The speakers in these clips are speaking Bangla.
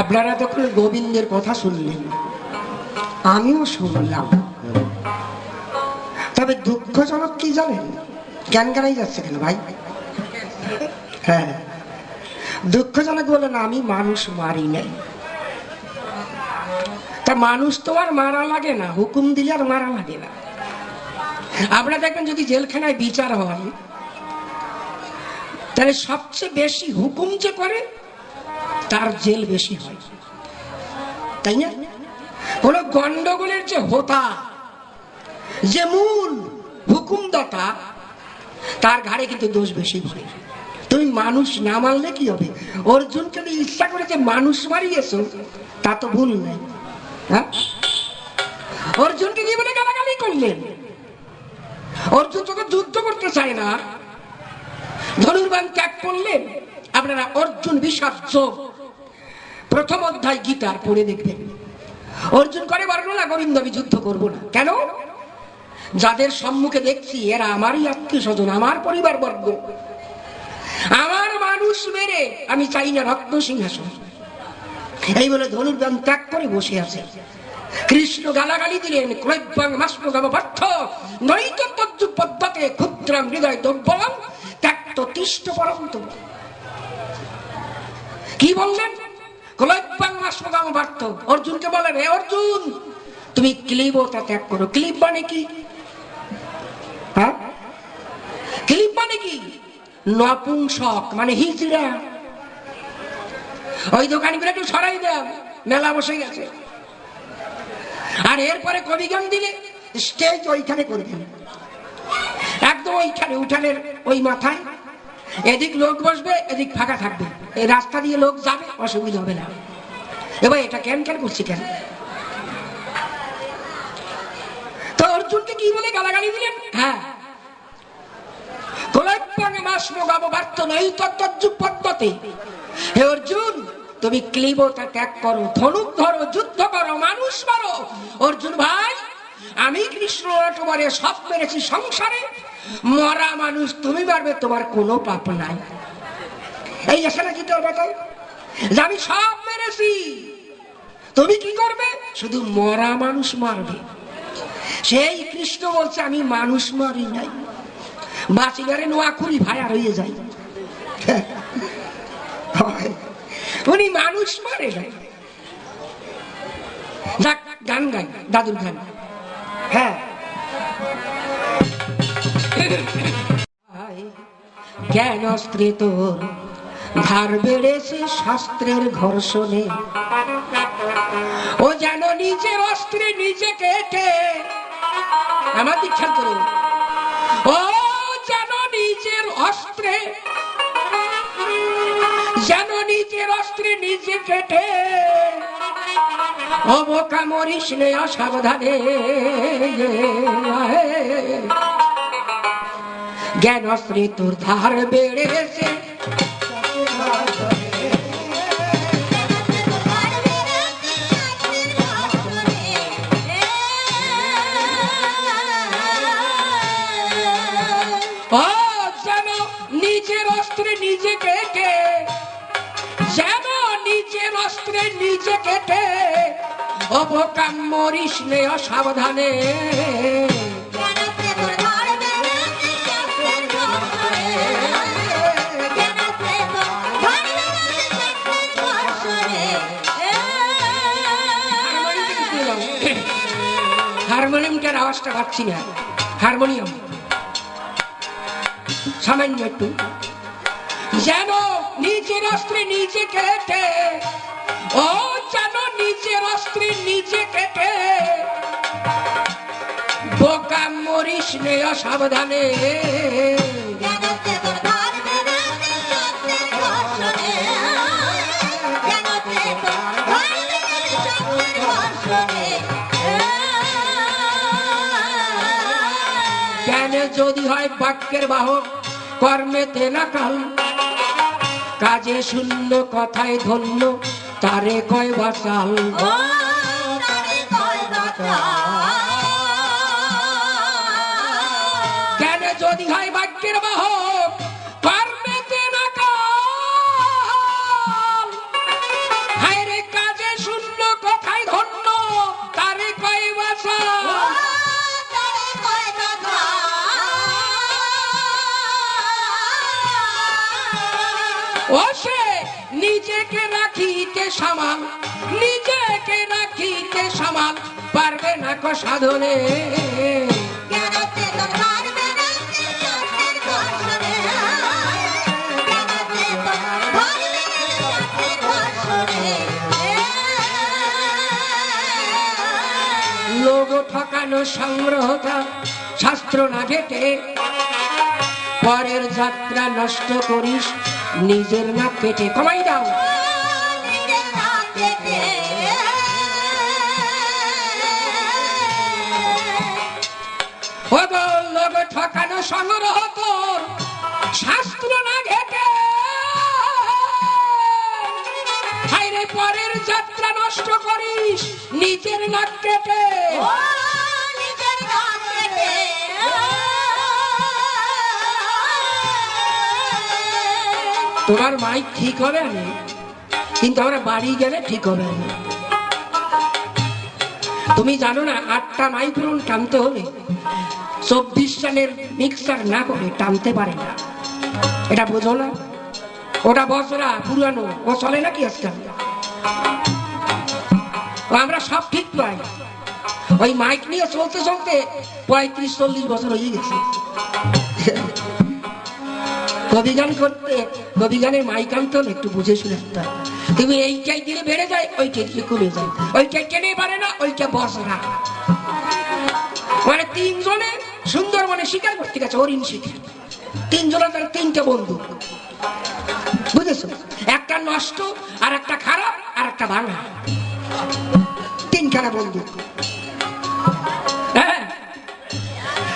আপনারা তখন গোবিন্দের কথা শুনলেন, আমিও শুনলাম। তবে দুঃখজনক কি জানেন? জ্ঞান গানাই যাচ্ছে কেন ভাই? হ্যাঁ, দুঃখজনক বলেন আমি মানুষ মারি নাই। তা মানুষ তো আর মারা লাগে না, হুকুম দিলে আর মারা লাগে না। আপনারা দেখবেন যদি জেলখানায় বিচার হয়, তাহলে সবচেয়ে বেশি হুকুম যে করে তার জেল বেশি হয়, তাই না? কোন গন্ডগোলের যে হোতা, যে মূল হুকুমদাতা, তার ঘাড়ে কিন্তু দোষ বেশি পড়ে। তুমি মানুষ না মারলে কি হবে? অর্জুনকে ইচ্ছা করে যে মানুষ মারিয়েছো, তা তো ভুল নাই। হ্যাঁ, অর্জুনকে কি বলে গালাগালি করলেন? অর্জুন তোকে যুদ্ধ করতে চায় না, ধনুর্বাণ ত্যাগ করলেন। আপনারা অর্জুন বিষাদ যোগ প্রথম অধ্যায় গীতার পড়ে দেখবেন। অর্জুন করে বর্ণনা, গোবিন্দ আমি যুদ্ধ করব না। কেন? যাদের সম্মুখে দেখছি এরা আমারই আত্মীয় স্বজন, আমার পরিবার বর্গ, আমার মানুষ মেরে আমি চাই না রত্ন সিংহাসন। এই বলে ধনুর্বাণ ত্যাগ করে বসে আছে। কৃষ্ণ গালাগালি দিলেন, ক্রৈব্যং মাস্মগম পার্থ নৈত তজ্জু পদ্ধতে ক্ষুদ্রং হৃদয় দব্বলং ত্যক্ত তিষ্ঠ পরন্তম। কি বললেন? ক্রৈব্যং মাস্মগম পার্থ। অর্জুনকে বলেন, হে অর্জুন, তুমি ক্লীবতা ত্যাগ করো। ক্লীব মানে কি? হ্যাঁ, ক্লীব মানে কি? নপুংসক মানে হিজড়া। ওই দোকানগুলো একটু সরাই দেন, মেলা বসে গেছে। আর এরপরে কবিগান দিলে স্টেজ ওইখানে করবেন, একদম ওইখানে উঠানের ওই মাথায়। এদিক লোক বসবে, এদিক ফাঁকা থাকবে, এই রাস্তা দিয়ে লোক যাবে, অসুবিধা হবে না। এবার এটা কেন কেন করছি কেন? তো অর্জুনকে কি বলে গালাগালি দিলেন? হ্যাঁ, হে অর্জুন, তুমি ক্লীবতা ত্যাগ করো, ধনুক ধরো, যুদ্ধ করো, মানুষ মারো। অর্জুন ভাই, আমি কৃষ্ণ তোমার সব মেরেছি সংসারে, মরা মানুষ তুমি মারবে, তোমার কোনো পাপ নাই। এই আসে না গীতার কথায় যে আমি সব মেরেছি, তুমি কি করবে? শুধু মরা মানুষ মারবে। সেই কৃষ্ণ বলছে আমি মানুষ মারি নাই। বাঁচিগারে নোয়াখুরি ভাইয়া হয়ে যায়, উনি মানুষ মারে নাই। গান গাই, দাদুর গান। হ্যাঁ, জ্ঞান অস্ত্রে তোর ধার বেড়েছে শাস্ত্রের ঘর্ষণে, ও যেন নিজের অস্ত্রে নিজে কেটে। আমার দীক্ষা করো, ও যেন নিজের অস্ত্রে, যেন নিজের অস্ত্রে নিজে কেটে, অবকা মরিস নে অসাবধানে। জ্ঞান অস্ত্রে তোর ধার বেড়েছে, যেন নিজের অস্ত্রে নিজে কেটে, যেন নিজের অস্ত্রে নিজে কেটে, অবকাম মরিস নে অসাবধানে। হারমোনিয়ামটার আওয়াজটা পাচ্ছি না, হারমোনিয়াম সামান্য একটু। যেন নিজের অস্ত্রে নিজে কেটে, ও যেন নিজের অস্ত্রে নিজে কেটে, বোকা মরিস নে অসাবধানে। জ্ঞানে যদি হয় বাক্যের বাহক, কর্মেতে না কাল, কাজে শূন্য কথায় ধন্য, তারে কয় বাচাল। জ্ঞানে যদি হয় বাক্যের বাহক, কর্মেতে না কাল, হায় রে রাখিতে সামাল, নিজেকে রাখিতে সামাল পারবে না কো সাধনে। লোক ঠকানো সংগ্রহতা শাস্ত্র না ঘেটে, পরের যাত্রা নষ্ট করিস নিজের না কেটে। কমাই দাও লোক ঠকানো সংগ্রহ তোর শাস্ত্র না ঘেটে, হায়রে পরের যাত্রা নষ্ট করিস নিজের নাক কেটে। তোমার মাইক ঠিক হবে না, কিন্তু আমরা বাড়ি গেলে ঠিক হবে না। তুমি জানো না 8টা মাইক্রোফোন টানতে হলে 24 সালের মিক্সার না করে টানতে পারে না, এটা বোঝো না? ওটা বছরা পুরানো, ও চলে নাকি আজকাল? আমরা সব ঠিক পাই, ওই মাইক নিয়ে চলতে চলতে 35-40 বছর হয়ে গেছে। কবিগান করতে, কবিগানের মাইক আনতে হলে একটু বুঝে শুনে আসতে। তুমি এইটাই দিলে বেড়ে যায়, ওইটাই দিলে কমে যায়, ওইটাই টেনে পারে না, ওইটা বছরা। মানে 3 জনে সুন্দরবনে শিকার করতে গেছে, হরিণ শিকার। 3 জনের 3টে বন্ধু, বুঝেছো? একটা নষ্ট, আর একটা খারাপ, আর একটা ভাঙা, 3খানা বন্ধু। হ্যাঁ,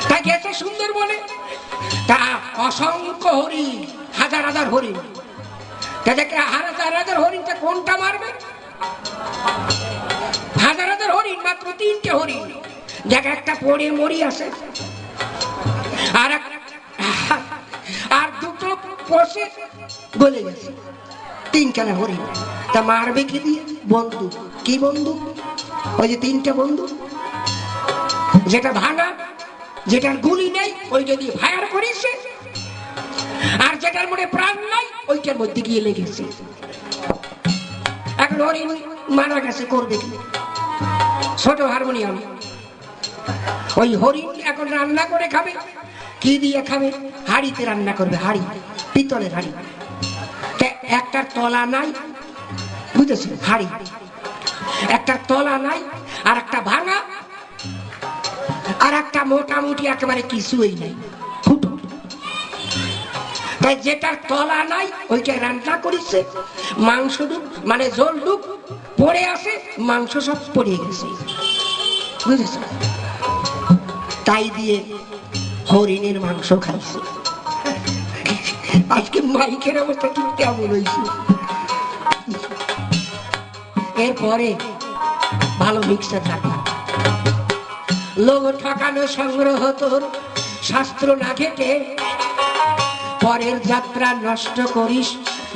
তাই গেছে সুন্দরবনে, তা অসংখ্য হরিণ, হাজার হাজার হরিণ। তাদেরকে হাজার হাজার হরিণটা কোনটা মারবে? হাজার হাজার হরিণ, মাত্র 3টে হরিণ। দেখ একটা পড়ে মরি আছে, আর 2টো পশে গলে গেছে। 3খানা হরিণ, তা মারবে কি দিয়ে? বন্ধু। কি বন্ধু? ওই যে 3টে বন্ধু, যেটা ভাঙা, যেটার গুলি নেই ওইটা দিয়ে ফায়ার করেছে, আর যেটার মধ্যে প্রাণ নাই ওইটার মধ্যে গিয়ে লেগেছে। এখন হরিণ মারা গেছে, করবে কি? ছোট হারমোনিয়াম। ওই হরিণ এখন রান্না করে খাবে, কি দিয়ে খাবে? হাড়িতে রান্না করবে, হাড়ি, পিতলের হাড়ি। একটার তলা নাই, বুঝেছো? হাড়ি একটার তলা নাই, আর একটা ভাঙা, আর একটা মোটামুটি একেবারে কিছুই নেই, ফুটো। তাই যেটার তলা নাই ওইটা রান্না করেছে, মাংস মানে জল ডুব পড়ে আসে, মাংস সব পড়ে গেছে, বুঝেছ? তাই দিয়ে হরিণের মাংস খাইছে। আজকে মাইকের অবস্থা কি কেমন হয়েছে? এরপরে ভালো মিক্সার থাকবে। লোক ঠকানো সংগ্রহ তোর শাস্ত্র না ঘেটে, পরের যাত্রা নষ্ট করিস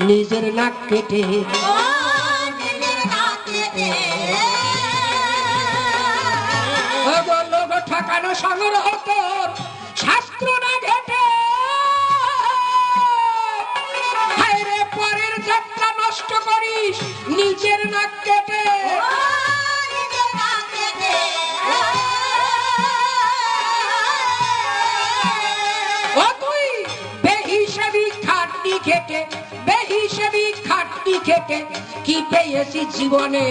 নিজের নাক কেটে। লোক ঠকানো সংগ্রহ তোর শাস্ত্র না ঘেটে, হায়রে পরের যাত্রা নষ্ট করিস নিজের নাক কেটে। বেহিসেবি খাটনি খেটে কি পেয়েছি জীবনে,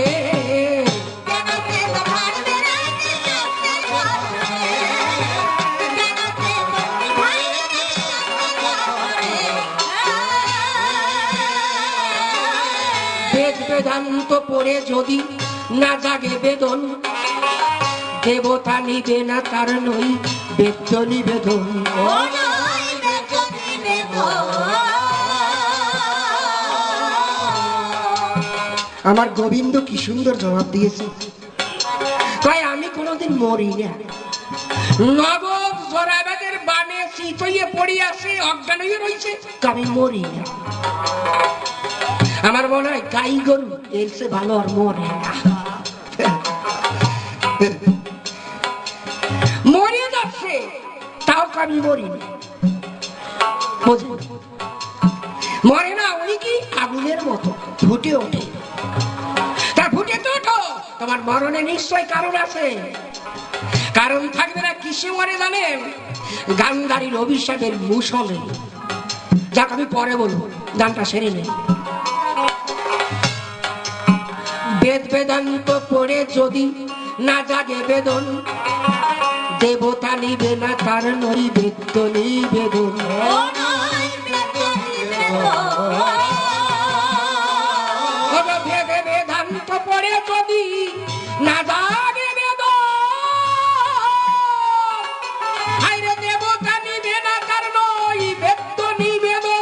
বেদ বেদান্ত পড়ে যদি না জাগে বেদন, দেবতা নিবে না তার নই বেদ্য নিবেদন। আমার গোবিন্দ কি সুন্দর জবাব দিয়েছে, তাই আমি কোনোদিন মরি না। নবদ জরাবেদের বানে চিতইয়ে পড়ে আছে, অজ্ঞান হয়ে রয়েছে, আমি মরি না। আমার মনে হয় গাই গরু এর চেয়ে ভালো আর মরে না, মরে যাচ্ছে, তাও আমি মরি না। মরে না, উনি কি আগুনের মতো ফুটে ওঠে। তা ফুটে তো ওঠো, তোমার মরণে নিশ্চয় কারণ আছে। কারণ থাকবে না কিসে মরে জানেন? গান্ধারীর অভিশাপের মুষলে। যাক আমি পরে বলবো, গানটা সেরে নেই। বেদ বেদান্ত পড়ে যদি না জাগে বেদন, দেবতা নিবে না তার নৈবেদ্য নিবেদন। বেদে বেদান্ত পড়ে যদি না জাগে বেদন, আইরে দেবতা নিবে না তার নৈবেদ্য নিবেদন।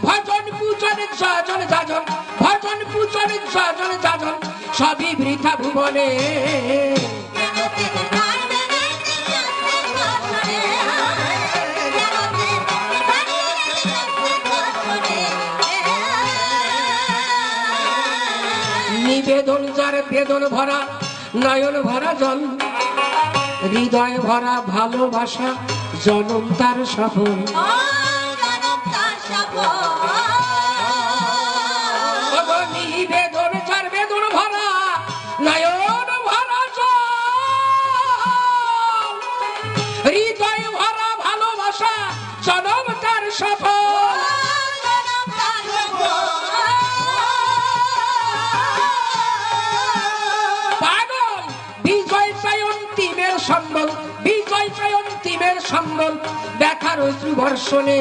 ভজন পূজনের স্বজন যাজন, ভজন পূজনের স্বজন যাজন, সবই বৃথা ভুবনে। নিবেদন যার বেদন ভরা, নয়ন ভরা জল, হৃদয় ভরা ভালোবাসা, জনম তার সফল। নিবেদন যার বেদন ভরা, নয়ন ভরা জল, হৃদয় ভরা ভালোবাসা, জনম তার সফল। পাগল বিজয় চাই অন্তিমের সম্বল, বিজয় চাই অন্তিমের সম্বল, ব্যথার অশ্রু বর্ষণে।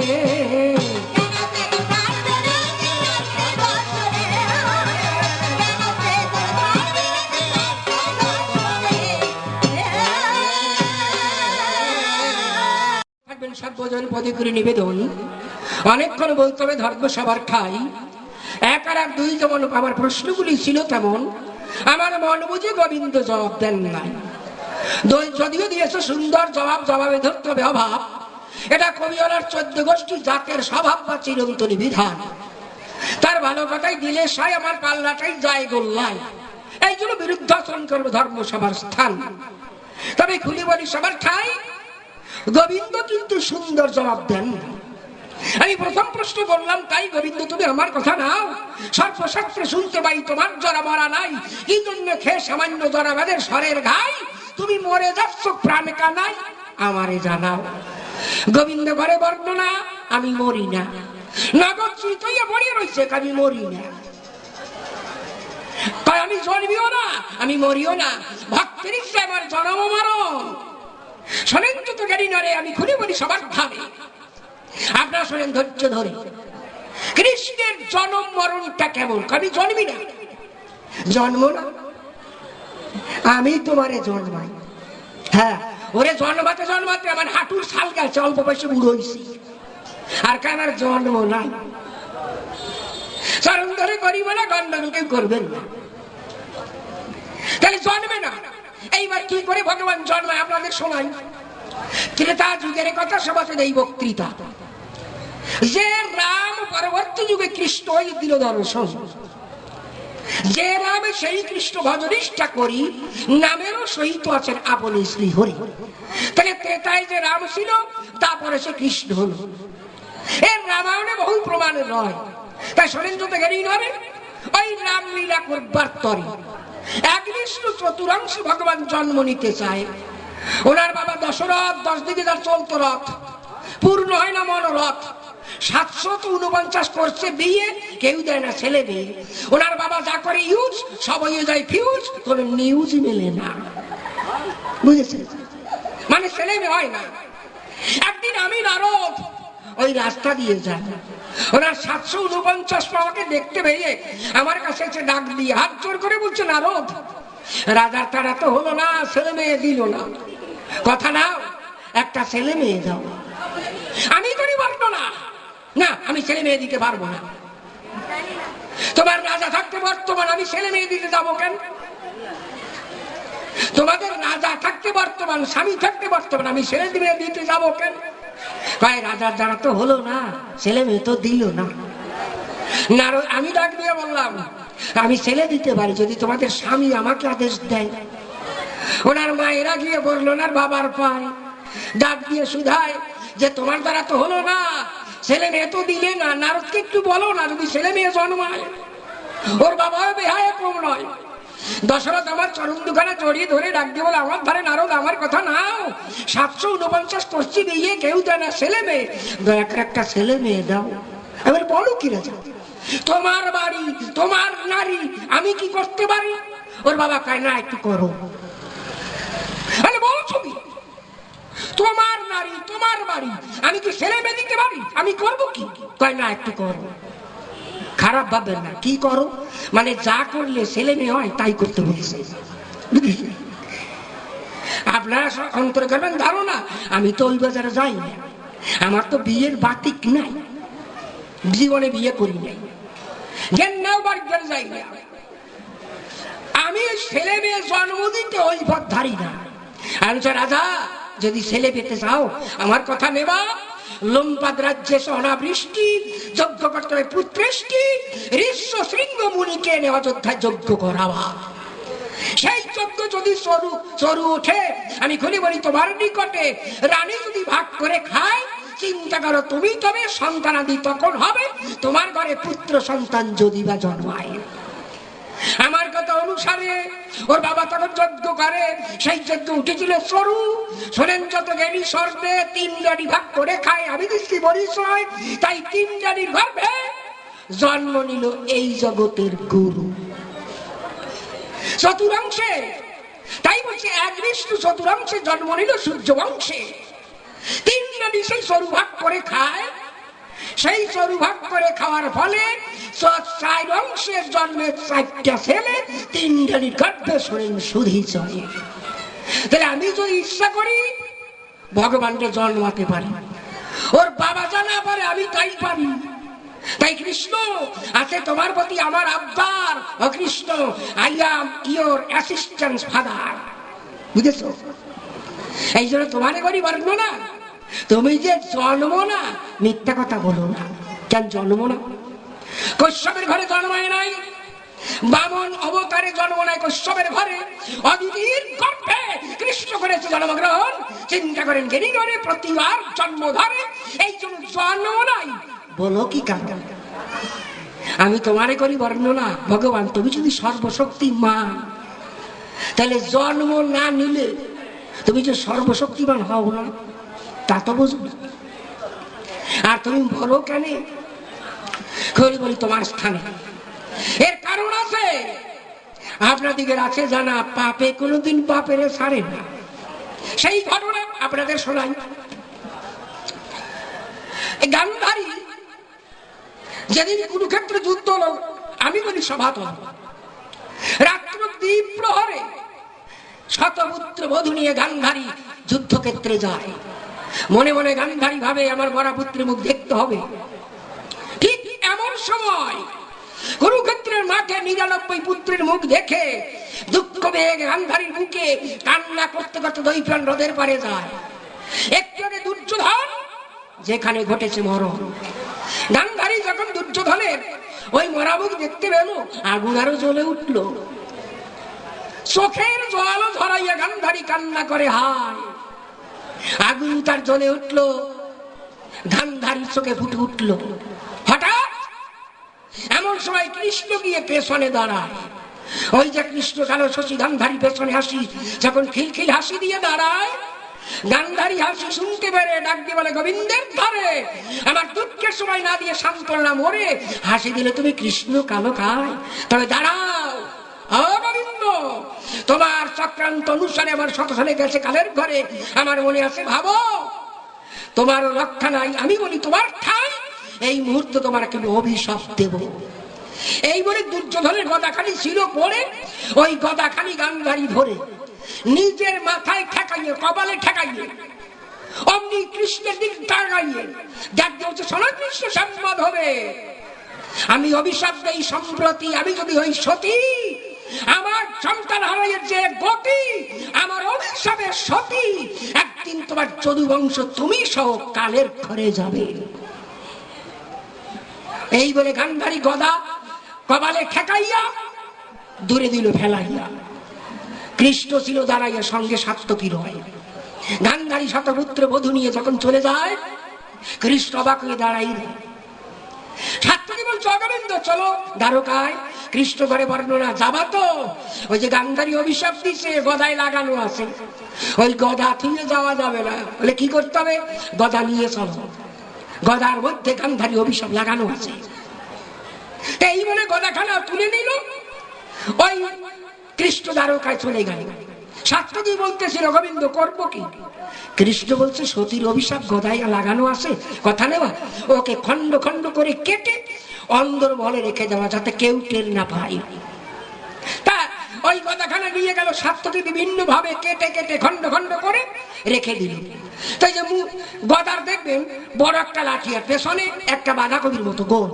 সর্বজন পদে করে নিবেদন। অনেকক্ষণ বলতে হবে ধর্ম সবার ঠাই। এক আর এক দুই যেমন আমার প্রশ্নগুলি ছিল, তেমন আমার মন বুঝে গোবিন্দ জবাব দেন নাই। যদিও দিয়েছে সুন্দর জবাব, জবাবে ধরতে হবে অভাব। এটা কবিওয়ালার 14 গোষ্ঠী জাতের স্বভাব বা চিরন্তনী বিধান। তার ভালো কথাই দিলে সাই, আমার পাল্লাটাই যায় গোল্লায়। এই জন্য বিরুদ্ধাচরণ করবো ধর্ম সবার স্থান। তবে খুলি বলি সবার ঠাই, গোবিন্দ কিন্তু সুন্দর জবাব দেন। আমি প্রথম প্রশ্ন করলাম, তাই গোবিন্দ তুমি আমার কথা নাও, সর্বশাস্ত্রে শুনতে পাই তোমার জরা মরা নাই, কি জন্য খেয়ে সামান্য জরাবাদের স্বরের ঘাই, তুমি মরে যাচ্ছ প্রাণ কানাই, আমারে জানাও। গোবিন্দ ঘরে বর্ণনা, আমি মরি না, নগদ চিতইয়া পড়িয়ে রয়েছে, আমি মরি না। তাই আমি জন্মিও না, আমি মরিও না, ভক্তের ইচ্ছা আমার জন্ম মরণ। শোনেন তো জ্ঞানী নরে, আমি খুলে বলি সবার ধারে। আপনারা শোনেন ধৈর্য ধরে। কৃষ্ণের জন্ম মরণটা কেমন? আমি জন্মি না, জন্ম না, আমি তোমারে জন্মাই। হ্যাঁ, ওরে জন্মাতে জন্মাতে আমার হাঁটুর ছাল গেছে, অল্প বয়সে বুড়ো হয়েছি, আর আমার জন্ম নাই। চরণ ধরে করি বলে গন্ডগোল কেউ করবেন না, তাহলে জন্মে না। এইবার কি করে ভগবান জন্মায় আপনাদের শোনাই। ত্রেতা যুগের কথা সবাই এই বক্তৃতা, যে রাম পরবর্তী যুগে কৃষ্ণ দিল দর্শন, যে রাম সেই কৃষ্ণ ভজনিষ্ঠা করি, নামেরও সহিত আছেন আপন শ্রী হরি। তাহলে ত্রেতায় যে রাম ছিল, তারপরে সে কৃষ্ণ হল। এর রামায়ণে বহু প্রমাণ রয়। তাই শোনেন তো জ্ঞানী নয়, ওই রাম লীলা করবার তরে এক বিষ্ণু চতুরাংশী ভগবান জন্ম নিতে চায়। ওনার বাবা দশরথ 10 দিকে যার চলতো রথ, পূর্ণ হয় না মনোরথ। 749 করছে বিয়ে, কেউ দেয় না ছেলে বিয়ে। ওনার বাবা যা করে ইউজ, সব হয়ে যায় ফিউজ, কোন নিউজ মেলে না। বুঝেছে? মানে ছেলে মেয়ে হয় না। একদিন আমি নারদ ওই রাস্তা দিয়ে যাই, ওনার 749 পাওয়াকে দেখতে পেয়ে আমার কাছে এসে ডাক দিয়ে হাত জোর করে বলছে, নারদ, রাজার তারা তো হলো না, ছেলে মেয়ে দিল না, কথা নাও, একটা ছেলে মেয়ে দাও। আমি করি বর্ণনা, না আমি ছেলে মেয়ে দিতে পারবো না। তোমার রাজা থাকতে বর্তমান, আমি ছেলে মেয়ে দিতে যাবো কেন? তোমাদের রাজা থাকতে বর্তমান, স্বামী থাকতে বর্তমান, আমি ছেলে মেয়ে দিতে যাবো কেন? কয় রাজার দ্বারা তো হলো না, ছেলে মেয়ে তো দিল না। আমি ডাক দিয়ে বললাম, আমি ছেলে দিতে পারি যদি তোমাদের স্বামী আমাকে আদেশ দেয়। ওনার মায়েরা গিয়ে বললো, ওনার বাবার পায়, ডাক দিয়ে শুধায় যে তোমার দ্বারা তো হলো না, ছেলে মেয়ে তো দিলে না, নারদকে একটু বলো না যদি ছেলে মেয়ে জন্মায়। ওর বাবা বেহায় কম নয়। দশরথ আমার চরণ দুখানে জড়িয়ে ধরে ডাক দিয়ে বলে, আমার ধারে নারদ আমার কথা নাও, 749 করছি বিয়ে, কেউ দেয় না ছেলে মেয়ে, দয়া করে একটা ছেলে মেয়ে দাও। এবার বলো কি রাজা, তোমার বাড়ি তোমার নারী, আমি কি করতে পারি? ওর বাবা কয় না একটু করো। বলছো কি, তোমার নারী তোমার বাড়ি, আমি কি ছেলে মেয়ে দিতে পারি? আমি করবো কি? কয় না একটু করো। খারাপ ভাববেন না, কি করো মানে যা করলে ছেলে মেয়ে হয় তাই করতে বলছে। আপনারা অন্তরে করবেন ধারণা আমি তো ওই বাজারে যাই না, আমার তো বিয়ের বাতিক নাই, জীবনে বিয়ে করি নাই, জ্ঞান বাড়ি যাই না, আমি ছেলে মেয়ে জন্ম দিতে ওই পথ ধারি না। আমি রাজা যদি ছেলে পেতে চাও আমার কথা নেবা, লোমপাদ রাজ্যে অনাবৃষ্টি, যজ্ঞ করতে হবে পুত্রেষ্টি, ঋষ্য শৃঙ্গ মুনিকে এনে অযোধ্যায় যজ্ঞ করাবা। সেই যজ্ঞ যদি সরু ওঠে, আমি খুলে বলি তোমার নিকটে রানী যদি ভাগ করে খায়, চিন্তা করো তুমি তবে সন্তানাদি তখন হবে, তোমার ঘরে পুত্র সন্তান যদি বা জন্মায়। আমার কথা অনুসারে ওর বাবা তখন যজ্ঞ করে, সেই যজ্ঞ উঠেছিল সরু। শোনেন যত জ্ঞানী স্বর্গে 3 রানী ভাগ করে খায়, আমি দিচ্ছি পরিচয়, তাই 3 রানীর গর্ভে জন্ম নিল এই জগতের গুরু চতুরাংশে। তাই বলছে এক বিষ্ণু চতুরাংশে জন্ম নিল সূর্য বংশে। 3 রানী সেই সরু ভাগ করে খায়, সেই সরু ভাগ করে খাওয়ার ফলে 4 অংশের জন্মের 4টা ছেলে, 3 রানীর গর্ভে শোনেন সুধী চলে। তাহলে আমি যদি ইচ্ছা করি ভগবানকে জন্মাতে পারি, ওর বাবা জানা পারে আমি তাই পারি। তাই কৃষ্ণ আছে তোমার প্রতি আমার আবদার, ও Krishna I am your assistant father, বুঝেছ? এই জন্য তোমারে করি বর্ণনা, তুমি যে জন্ম না মিথ্যা কথা বলো না। কেন জন্ম না? কশ্যপের ঘরে জন্মায় নাই, বামন অবতারে জন্ম নাই কশ্যপের ঘরে, অদিতির গর্ভে কৃষ্ণ করেছে জন্মগ্রহণ। চিন্তা করেন গেরি ঘরে প্রতিবার জন্ম ধরে, এই জন্য জন্ম নাই বলো কি কারণ? আমি তোমারে করি বর্ণনা। ভগবান তুমি যদি সর্বশক্তিমান, তাহলে জন্ম না নিলে তুমি যে সর্বশক্তিমান হও না তা তো বুঝো না। আর তুমি বলো কেন? বলি তোমার স্থানে এর কারণ আছে, আপনাদিকের আছে জানা, পাপে কোনোদিন পাপের ছাড়ে না। সেই ঘটনা আপনাদের শোনাই। গান্ধারী যেদিন কুরুক্ষেত্রে যুদ্ধ হলো, আমি বলি সভাত রাত্র দ্বীপ প্রহরে শতপুত্র বধূ নিয়ে গান্ধারী যুদ্ধক্ষেত্রে যায়। মনে মনে গান্ধারী ভাবে আমার বড় পুত্রের মুখ দেখতে হবে। ঠিক এমন সময় কুরুক্ষেত্রের মাঠে 99 পুত্রের মুখ দেখে দুঃখ পেয়ে গান্ধারীর মুখে কান্না করতে করতে দৈপ্রাণ হ্রদের পারে যায়। একটু আগে দুর্যোধন যেখানে ঘটেছে মরণ, গান্ধারী যখন দুর্যোধনের ওই মরা মুখ দেখতে পেল, আগুন আরো জ্বলে উঠল, চোখের জল ধরাইয়া গান্ধারী কান্না করে হায়। আগুন তার জ্বলে উঠল, গান্ধারীর চোখে ফুটে উঠল। হঠাৎ এমন সময় কৃষ্ণ গিয়ে পেছনে দাঁড়ায়। ওই যে কৃষ্ণ কালো শশী গান্ধারী পেছনে হাসি যখন খিলখিল হাসি দিয়ে দাঁড়ায়, গান্ধারী হাসি শুনতে পেরে ডাক দিয়ে বলে, গোবিন্দের ধারে আমার দুঃখের সময় না দিয়ে সান্ত্বনা মরে হাসি দিলে তুমি কৃষ্ণ কালো খায়, তবে দাঁড়াও ও গোবিন্দ, তোমার চক্রান্ত অনুসারে আমার শত সালে গেছে কালের ঘরে, আমার মনে আছে ভাবো তোমার রক্ষা নাই। আমি বলি তোমার ঠাই এই মুহূর্তে তোমার কিন্তু অভিশাপ দেব। এই বলে দুর্যোধনের গদাখানি ছিল পরে, ওই গদাখানি গান্ধারী ধরে নিজের মাথায় ঠেকাইয়ে, কপালে ঠেকাইয়ে, অমনি কৃষ্ণের দিক টাঙাইয়ে দেখতে হচ্ছে সোনা কৃষ্ণ সম্বাদ হবে। আমি অভিশাপ দেই সম্প্রতি, আমি যদি হই সতী, আমার সন্তান হারাইয়ের যে গতি, আমার অভিশাপের সতী, একদিন তোমার যদুবংশ তুমি সহ কালের ঘরে যাবে। এই বলে গান্ধারী গদা কপালে ঠেকাইয়া দূরে দিল ফেলাইয়া। কৃষ্ণ ছিল দাঁড়াইয়া, সঙ্গে সাত্যকী রয়। গান্ধারী শতপুত্র বধূ নিয়ে যখন চলে যায়, কৃষ্ণ অবাক হয়ে দাঁড়াই। সাত্যকী বলছে, অগোবিন্দ চলো দ্বারকায়। কৃষ্ণ ঘরে বর্ণনা, যাবা তো? ওই যে গান্ধারী অভিশাপ দিচ্ছে, গদায় লাগানো আছে, ওই গদা থুয়ে যাওয়া যাবে না। বলে কি করতে হবে? গদা নিয়ে চলো, গদার মধ্যে গান্ধারী অভিশাপ লাগানো আছে। এই বলে গদাখানা তুলে নিল, ওই কৃষ্ণ দ্বারকায় চলে গেল। সাত্যকী বলতেছিল, গোবিন্দ করবো কি? কৃষ্ণ বলছে, সতীর অভিশাপ গদায় লাগানো আছে, কথা নেওয়া, ওকে খন্ড খন্ড করে কেটে অন্দর মহলে রেখে দেওয়া, যাতে কেউ টের না পায়। তা ওই গদাখানা নিয়ে গেল, সাত্যকী বিভিন্ন ভাবে কেটে কেটে খন্ড খন্ড করে রেখে দিল। তাই যে গদার দেখবেন বড় একটা লাঠি, আর পেছনে একটা বাঁধাকপির মতো গোল।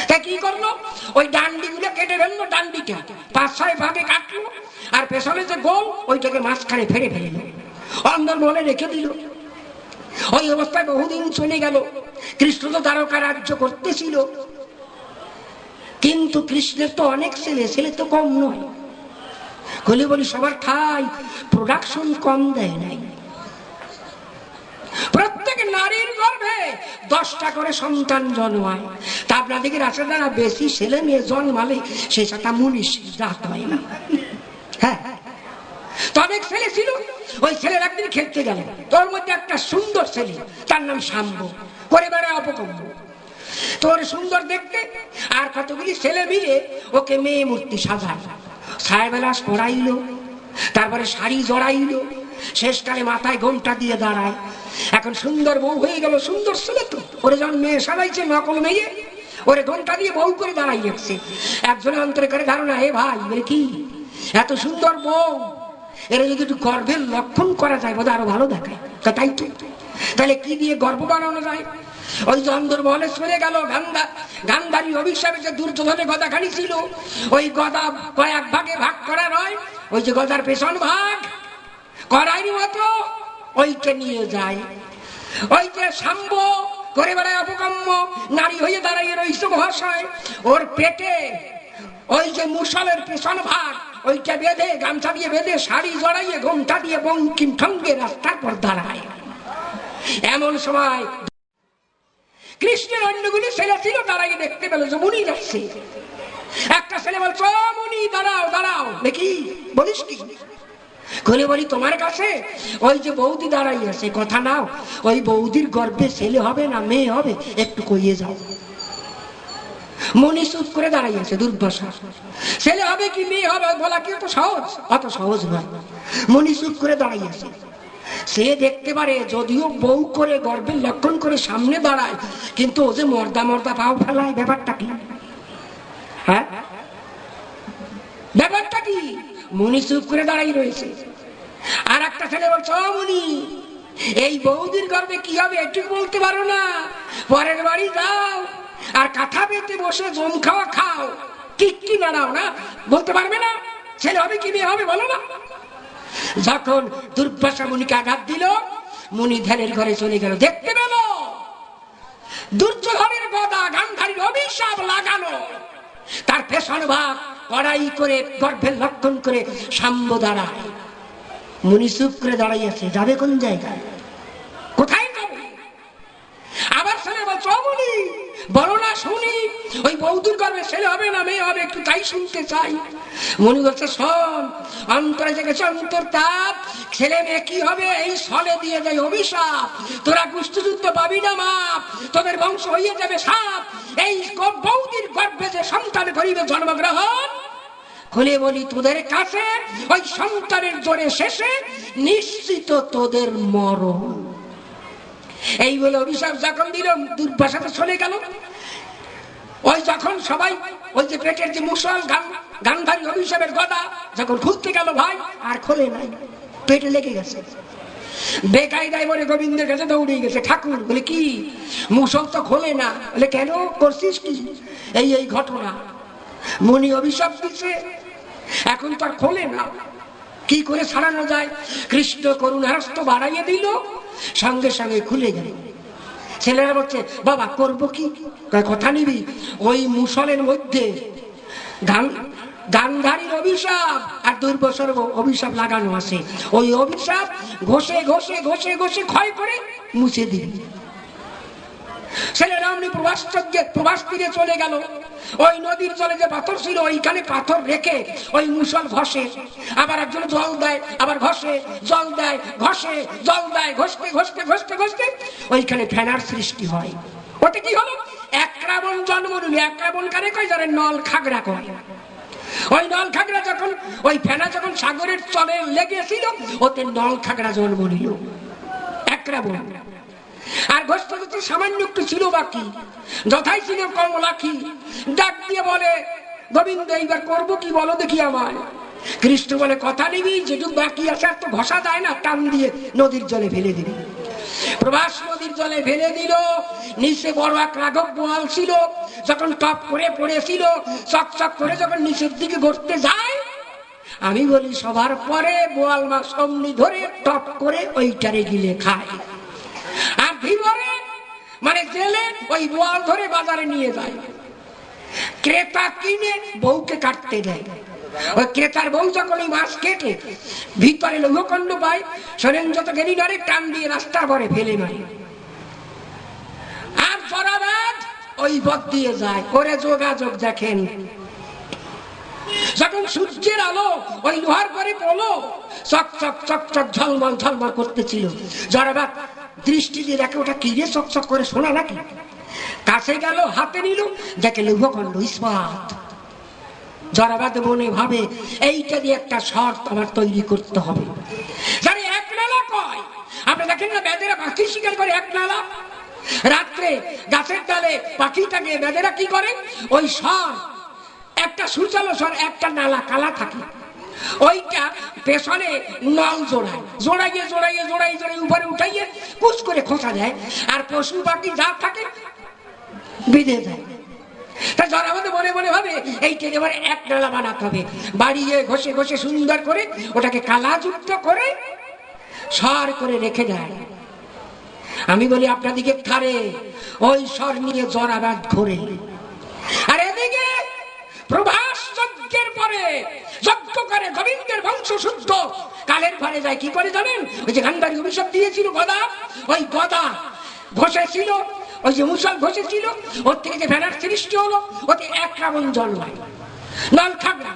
তা কি করলো? ওই ডান্ডি গুলো কেটে ফেললো, ডান্ডিটা 5-6 ভাগে কাটলো, আর পেছনে যে গোল ওইটাকে মাঝখানে ফেলে ফেললো, অন্দর মনে রেখে দিল। ওই অবস্থায় বহুদিন চলে গেল। কৃষ্ণ তো দ্বারকা রাজ্য করতেছিল, কিন্তু কৃষ্ণের তো অনেক ছেলে, ছেলে তো কম নয়। বলে বলি সবার ঠাই প্রোডাকশন কম দেয় নাই। প্রত্যেক নারীর গর্ভে 10টা করে সন্তান জন্মায়। তা আপনাদের আছে না, বেশি ছেলে মেয়ে জন্মালে সেই সাথে মুনিশ জাত হয় না। হ্যাঁ, তো অনেক ছেলে ছিল। ওই ছেলের একদিন খেলতে গেল, তোর মধ্যে একটা সুন্দর ছেলে, তার নাম শাম্ব, করে বেড়ায় অপকম্ব। তোর সুন্দর দেখতে, আর কতগুলি ছেলে মিলে ওকে মেয়ে মূর্তি সাজায়, ছায়াবেলাস পড়াইল, তারপরে শাড়ি জড়াইল, শেষকালে মাথায় ঘোমটা দিয়ে দাঁড়ায়। এখন সুন্দর বউ হয়ে গেল, সুন্দর ছেলে তো, ওরে যখন মেয়ে সাজাইছে নকল মেয়ে, ওরে ঘোমটা দিয়ে বউ করে দাঁড়াই যাচ্ছে। একজনের অন্তরে করে ধারণা, হে ভাই, বলে কি এত সুন্দর বউ, এরা যদি একটু গর্ভের লক্ষণ করা যায় বোধ আরো ভালো দেখায়। তাই তো, তাহলে কি দিয়ে গর্ভ বানানো যায়? ওই অন্দর মহলে চলে গেল। গান্ধারী অভিশাপে যে দুর্যোধনের গদাখানি ছিল, ওই গদা কয়েক ভাগে ভাগ করা নয়, ওই যে গদার পেছন ভাগ করাই মতো ওইকে নিয়ে যায়। ওই যে শাম্ব করে বেড়ায় অপকম্ম, নারী হয়ে দাঁড়াইয়ে রইছে মহাশয়, ওর পেটে ওই যে মুসলের পেছন ভাগ ওইটা বেঁধে, গামছা দিয়ে বেঁধে, শাড়ি জড়াইয়ে ঘোমটা দিয়ে বঙ্কিম ঠঙ্গে রাস্তার পর দাঁড়ায়। এমন সময় কৃষ্ণের অন্যগুলি ছেলে ছিল, দাঁড়াইয়ে দেখতে পেল যে মুনি যাচ্ছে। একটা ছেলে বলছে, ও মুনি দাঁড়াও দাঁড়াও। দেখি, বলিস কি? বলে বলি তোমার কাছে ওই যে বৌদি দাঁড়াই আছে, কথা নাও, ওই বৌদির গর্ভে ছেলে হবে না মেয়ে হবে, একটু কইয়ে যাও। মুনি চুপ করে দাঁড়াই আছে। দুর্দশা, ছেলে হবে কি মেয়ে হবে বলা কি অত সহজ? অত সহজ নয়। মুনি চুপ করে দাঁড়াই আছে। সে দেখতে পারে যদিও বউ করে গর্ভের লক্ষণ করে সামনে দাঁড়ায়, কিন্তু ও যে মর্দা মর্দা পাও ফেলায়, ব্যাপারটা কি? হ্যাঁ, ব্যাপারটা কি? মুনি চুপ করে দাঁড়াই রয়েছে। আর একটা ছেলে বলছে, ও মুনি, এই বৌদির গর্ভে কি হবে একটু বলতে পারো না? পরের বাড়ি যাও আর কাঁথা পেতে বসে জম খাওয়া খাও, কি নাড়াও না, বলতে পারবে না ছেলে হবে কি মেয়ে হবে, বলো না। যখন দুর্বাসা মুনিকে আঘাত দিল, মুনি ধ্যানের ঘরে চলে গেল। দেখতে পেল দুর্যোধনের গদা গান্ধারীর অভিশাপ লাগানো, তার পেছন ভাগ কড়াই করে গর্ভের লক্ষণ করে শাম্ব দাঁড়ায়। মুনি চুপ করে দাঁড়াই আছে, যাবে কোন জায়গায়, কোথায় যাবে? আবার ছেলে বলছে, ও মুনি বলো না শুনি, ওই বৌদির গর্ভে ছেলে হবে না মেয়ে হবে, একটু তাই শুনতে চাই। মুনি বলছে, শোন, অন্তরে জেগেছে অন্তর্তাপ, ছেলে মেয়ে কি হবে এই ছলে দিয়ে যায় অভিশাপ, তোরা কুষ্ঠযুদ্ধ পাবি না মাপ, তোদের বংশ হয়ে যাবে সাপ, এই বৌদির গর্ভে যে সন্তান করিবে জন্মগ্রহণ, খুলে বলি তোদের কাছে ওই সন্তানের জোরে শেষে নিশ্চিত তোদের মরণ। এই বলে অভিশাপ যখন দিল, দুর্বাসাতে চলে গেল। ওই যখন সবাই ওই যে পেটের যে মুসল গান্ধারী অভিশাপের গদা যখন খুলতে গেল, ভাই আর খোলে নাই, পেটে লেগে গেছে। বেকায়দায় বলে গোবিন্দের কাছে দৌড়ে গেছে। ঠাকুর, বলে কি মুসল তো খোলে না? বলে কেন, করছিস কি? এই ঘটনা, মুনি অভিশাপ দিচ্ছে, এখন তো আর খোলে না, কি করে ছাড়ানো যায়? কৃষ্ণ করুণার হস্ত বাড়াইয়ে দিল, সঙ্গে সঙ্গে খুলে গেল। ছেলেরা বলছে, বাবা করবো কি? কথা নিবি, ওই মুসলের মধ্যে গান্ধারীর অভিশাপ আর দুর্বাসার অভিশাপ লাগানো আছে। ওই অভিশাপ ঘষে ঘষে ঘষে ঘষে ক্ষয় করে মুছে দিন। ছেলেরা অমনি প্রবাস তীরে চলে গেল। ওই নদীর জলে যে পাথর ছিল ওইখানে পাথর রেখে ওই মুসল ঘষে, আবার একজন জল দেয়, আবার ঘষে, জল দেয়, ঘষে, জল দেয়, ঘষতে ঘষতে ঘষতে ঘষতে ওইখানে ফেনার সৃষ্টি হয়। ওতে কি হলো? একরাবণ জন্ম নিল। একরাবণ কারে কয়? যারা নল খাগড়া করে। ওই নল খাগড়া যখন ওই ফেনা যখন সাগরের চলে লেগেছিল ওতে নল খাগড়া জন্ম নিল, একরাবণ। আর ঘষতে ঘষতে সামান্য একটু ছিল বাকি, যথাই ছিল কমলাখি। ডাক দিয়ে বলে, গোবিন্দ এইবার করবো কি বলো দেখি আমায়। কৃষ্ণ বলে, কথা নিবি, যেটুকু বাকি আছে আর তো ঘষা যায় না, টান দিয়ে নদীর জলে ফেলে দিবি। প্রভাস নদীর জলে ফেলে দিল। নিচে বড় এক রাঘব বোয়াল ছিল, যখন টপ করে পড়েছিল, চকচক করে যখন নিচের দিকে ঘুরতে যায়, আমি বলি সবার পরে বোয়াল মাছ অমনি ধরে টপ করে ওইটারে গিলে খায়। আর ধীরে মানে জেলে ওই বোয়াল ধরে বাজারে নিয়ে যায়। ক্রেতা কিনে বউকে কাটতে দেয়। ওই ক্রেতার বউ যখন ওই মাছ কেটে ভিতরে লৌহখণ্ড পায়, শোনেন যত গেলি ধরে টান দিয়ে রাস্তার পরে ফেলে মারে। আর জরাবাদ ওই পথ দিয়ে যায়। ওরে যোগাযোগ দেখেন, যখন সূর্যের আলো ওই লোহার পরে পড়লো, চকচক চকচক ঝলমল ঝলমল করতেছিল। জরাবাদ দৃষ্টি দিয়ে দেখে, ওটা কি রে চকচক করে সোনা নাকি? কাছে গেল, হাতে নিল, দেখে লৌহখণ্ড, ইস্পাত। জরাবাদ মনে ভাবে, এইটা দিয়ে একটা শর্ত আমার তৈরি করতে হবে। জানি এক নালা কয়, আপনি দেখেন না বেদেরা পাখি শিকার করে এক নালা। রাত্রে গাছের ডালে পাখি থাকে, বেদেরা কি করে? ওই স্বর একটা সুচালো স্বর, একটা নালা কালা থাকে, ওইটা পেছনে নল জোড়ায়, জোড়াইয়ে জোড়াইয়ে জোড়াই জোড়াই উপরে উঠাইয়ে কুচ করে খোঁচা দেয়, আর পশু পাখি যা থাকে বেঁধে দেয়। তা জরাবাদ মনে মনে ভাবে এইটা এবার এক নালা বানাতে হবে। বাড়িয়ে ঘষে ঘষে সুন্দর করে ওটাকে কালাযুক্ত করে স্বর করে রেখে দেয়। আমি বলি আপনাদিকে ধারে ওই স্বর নিয়ে জরাবাদ ঘোরে। আর এদিকে প্রভাস যজ্ঞের পরে যজ্ঞ করে গোবিন্দের বংশ শুদ্ধ কালের ঘরে যায়। কি করে জানেন? ওই যে গান্ধারী অভিশাপ দিয়েছিল গদা, ওই গদা ঘষেছিল, ওই যে মুসল ঘষেছিল, ওর থেকে যে ফেনার সৃষ্টি হলো, ওতে একরাবণ জন্মায়, নল খাগড়া।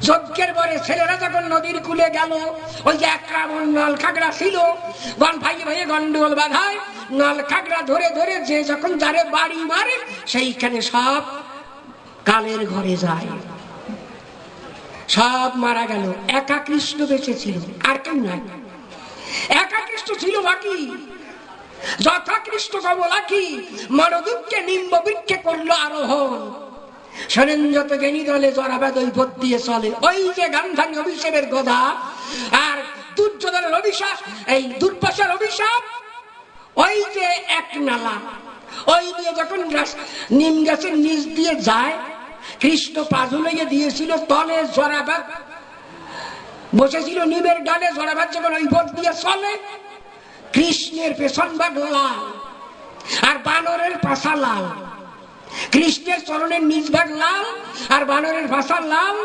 যজ্ঞের পরে ছেলেরা যখন নদীর কূলে গেল, ওই যে একরাবণ নল খাগড়া ছিল, গন ভাইয়ে ভাইয়ে গন্ডগোল বাঁধায়, নল খাগড়া ধরে ধরে যে যখন যারে বাড়ি মারে সেইখানে সব কালের ঘরে যায়, সব মারা গেল। একা কৃষ্ণ বেঁচে ছিল, আর কেউ নাই। একা কৃষ্ণ ছিল বাকি। যথা কৃষ্ণ কমলাখি মন দুঃখে নিম্ব বৃক্ষে করলো আরোহণ। শোনেন যত জ্ঞানী দলে জরাবাদ ওই পথ দিয়ে চলে। ওই যে গান্ধারী অভিষেকের গদা আর দুর্যোধনের অভিশাপ, এই দুর্বাসার অভিশাপ, ওই যে এক নালা, ওই দিয়ে যখন নিম গাছের নিচ দিয়ে যায়, কৃষ্ণ পাজুলিয়ে দিয়েছিল তলে, জরাবাদ বসেছিল নিমের ডালে। জরাবাদ যখন ওই পথ দিয়ে চলে, কৃষ্ণের পেছন ভাগ লাল আর বানরের পাশা লাল। কৃষ্ণের চরণের নিজ ভাগ লাল আর বানরের ভাষা লাল।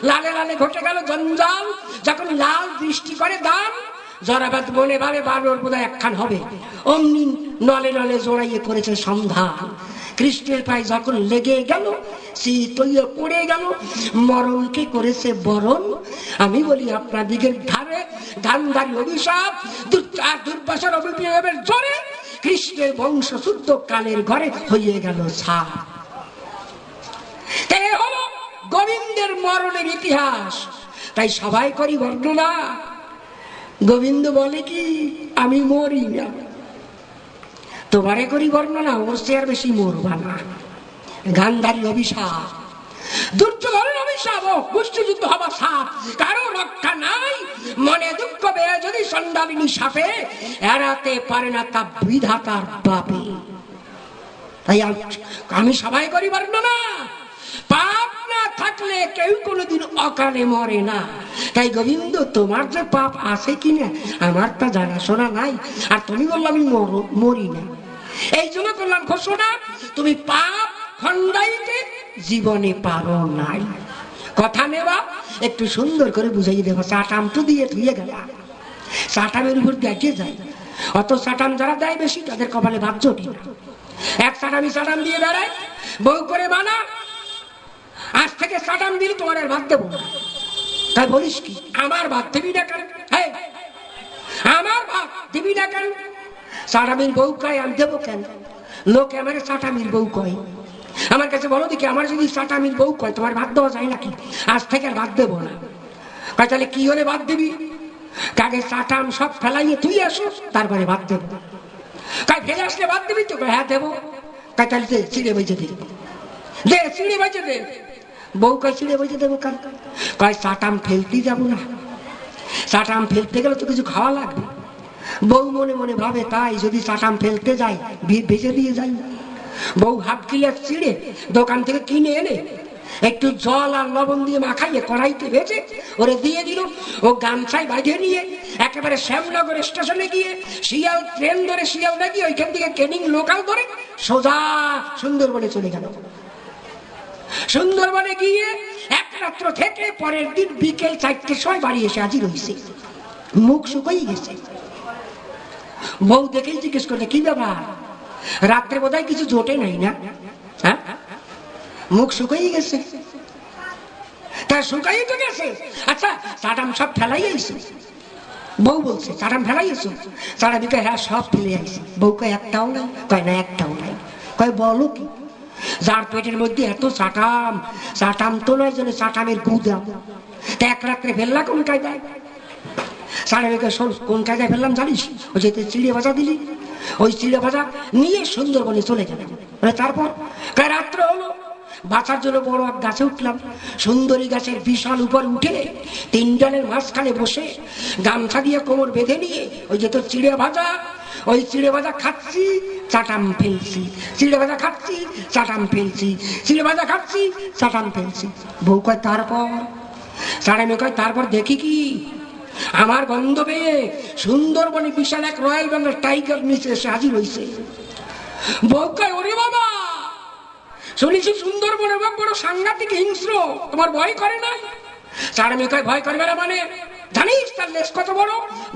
লালে লালে ঘটে গেল জঞ্জাল। যখন লাল দৃষ্টি করে দাম, জরাবাদ মনে ভাবে বানর বোধহয় একখান হবে, অমনি নলে নলে জোড়াইয়ে করেছে সন্ধান। কৃষ্ণের পায়ে যখন লেগে গেল, শীত হইয়ে পড়ে গেল, মরণকে করেছে বরণ। আমি বলি আপনাদিগের ধারে গান্ধারী অভিশাপ, দুর্বাসার অভিশাপের জোরে কৃষ্ণের বংশ শুদ্ধ কালের ঘরে হয়ে গেল ছাপ। এ হলো গোবিন্দের মরণের ইতিহাস। তাই সবাই করি বর্ণনা। গোবিন্দ বলে কি, আমি মরি না, তোমারে করি বর্ণনা, ওর চেয়ে আর বেশি মরবা না। গান্ধারী অভিশাপ, দুর্যোধনের অভিশাপ, মুষ্টিযুদ্ধ হবার সাপ, কারো রক্ষা নাই। মনে দুঃখ বেয়ে যদি সন্ডালিনী সাপে, এড়াতে পারে না তা বিধাতার পাপে। তাই আমি সবাই করি বর্ণনা। পাপ না থাকলে কেউ কোনোদিন অকালে মরে না। তাই গোবিন্দ, তোমার যে পাপ আছে কিনা আমার তা জানাশোনা নাই, আর তুমি বললো আমি মরি না। এই জন্য করলাম ঘোষণা, তুমি পাপ খণ্ডাইতে জীবনে পারো নাই। কথা নেবা, একটু সুন্দর করে বুঝাই দেবো। চাটাম তো দিয়ে ধুয়ে গেল, চাটামের উপর দেখে যায়, অত চাটাম যারা দেয় বেশি তাদের কপালে ভাত জোটে না। এক চাটামি চাটাম দিয়ে বেড়ায়, বউ করে বানা, আজ থেকে চাটাম দিলে তোমার আর ভাত দেবো না। তাই বলিস কি, আমার ভাত দিবি না কেন? হ্যাঁ, আমার ভাত দিবি না কেন? চাটামির বউ কয় আমি দেবো কেন? লোকে আমার চাটামির বউ কয়। আমার কাছে বলো দেখি, আমার যদি চাটামির বউ কয় তোমার ভাত দেওয়া যায় নাকি? আজ থেকে আর ভাত দেবো না। কয় তাহলে কি হলে ভাত দিবি? কাকে চাটাম সব ফেলাইয়ে তুই আসো, তারপরে ভাত দেবো। কয় ফেলে আসলে ভাত দিবি তো? হ্যাঁ দেবো। কয় তাহলে চিড়ে বেজে দে, দে চিড়ে বেজে দে। বউ কয় চিড়ে বেজে দেবো কেন? কয় চাটাম ফেলতেই যাবো না, চাটাম ফেলতে গেলে তো কিছু খাওয়া লাগবে। বউ মনে মনে ভাবে তাই, যদি চাটাম ফেলতে যাই ভেজে দিয়ে যাই। বউ হাফ কিলো চিড়ে দোকান থেকে কিনে এনে একটু জল আর লবণ দিয়ে মাখাইয়ে কড়াইতে ভেজে ওরে দিয়ে দিল। ও গামছায় বাঁধে নিয়ে একেবারে শ্যামনগর স্টেশনে গিয়ে শিয়াল ট্রেন ধরে শিয়ালদা গিয়ে ওইখান থেকে ক্যানিং লোকাল ধরে সোজা সুন্দরবনে চলে গেল। সুন্দরবনে গিয়ে এক রাত্র থেকে পরের দিন বিকেল 4টের সময় বাড়ি এসে হাজির হয়েছে, মুখ শুকিয়ে গেছে। বউ দেখেই জিজ্ঞেস করছে কি ব্যাপার, রাত্রে বোধহয় কিছু জোটে নাই না? হ্যাঁ, মুখ শুকিয়ে গেছে। তা শুকাই তো গেছে, আচ্ছা চাটাম সব ফেলাই আইছো? বউ বলছে চাটাম ফেলাই আইছো? চাটামি কয় হ্যাঁ সব ফেলে আইছি। বউ কয় একটাও নাই? কয় না একটাও নাই। কয় বলো কি, যার পেটের মধ্যে এত চাটাম, চাটাম তো নয় যেন চাটামের গুদাম, তা এক রাত্রে ফেললা কোন কায়দায়? চাটামি কয় শোন কোন কায়দায় ফেললাম জানিস? ওই যে চিড়ে ভাজা দিলি, ওই চিড়ে ভাজা নিয়ে সুন্দরবনে চলে গেল। তারপর কয় রাত্রে হলো, বাঁচার জন্য বড় এক গাছে উঠলাম, সুন্দরী গাছের বিশাল উপরে উঠে 3 ডালের মাঝখানে বসে গামছা দিয়ে কোমর বেঁধে নিয়ে ওই যে তোর চিড়ে ভাজা, ওই চিড়ে ভাজা খাচ্ছি চাটাম ফেলছি, চিড়ে ভাজা খাচ্ছি চাটাম ফেলছি, চিড়ে ভাজা খাচ্ছি চাটাম ফেলছি। বউ কয় তারপর? চাটামি কয় তারপর দেখি কি, আমার গন্ধ পেয়ে সুন্দরবনে বিশাল এক রয়্যাল বেঙ্গল টাইগার নিচে এসে হাজির হয়েছে। বউ কয় ওরে বাবা, শুনেছি সুন্দরবনে বড় সাংঘাতিক হিংস্র, তোমার ভয় করে না? চাটামি কয় ভয় করবে না মানে? জানিস তার লেজ কত বড়?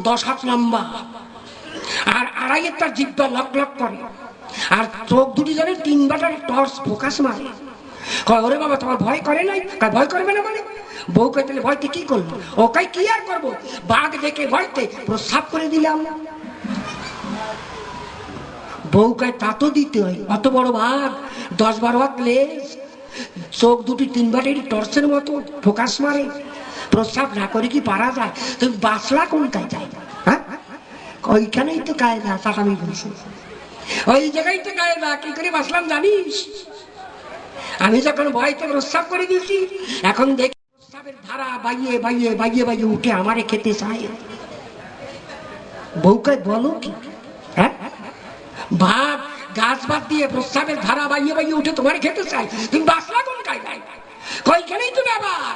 10 হাত লম্বা, আর 2.5 তার জিহ্বা লক লক করে, আর চোখ দুটি যেন 3 বাটার টর্চ ফোকাস মারে। কয় ওরে বাবা তোমার ভয় করে নাই? কয় ভয় করবে না মানে? বউ কয় তাহলে ভয়তে কি করবো? ও কয় কি আর করবো, বাঘ দেখে ভয়তে প্রস্রাব করে দিলাম। বউ কয় তা তো দিতে হয়, অত বড় বাঘ, 10-12 হাত লেজ, চোখ দুটি 3 বাটের টর্চের মতো ফোকাস মারে, প্রস্রাব না করে কি পারা যায়? তুমি বাঁচলা কোন কায়দায়? হ্যাঁ, ওইখানেই তো কায়দা। চাটামি বলছে ওই জায়গায় তো কায়দা। কি করে বাঁচলাম জানিস? আমি যখন ভয়তে প্রস্রাব করে দিয়েছি, এখন দেখি প্রস্রাবের ধারা বাইয়ে বাইয়ে বাইয়ে বাইয়ে উঠে আমারে খেতে চায়। বউ কয় বলো কি? হ্যাঁ, ভাত গাছ বাদ দিয়ে প্রস্রাবের ধারা বাইয়ে বাইয়ে উঠে তোমার খেতে চাই, তুমি বাঁচলা কোন কায়দায়? কইখানেই তো ব্যাপার।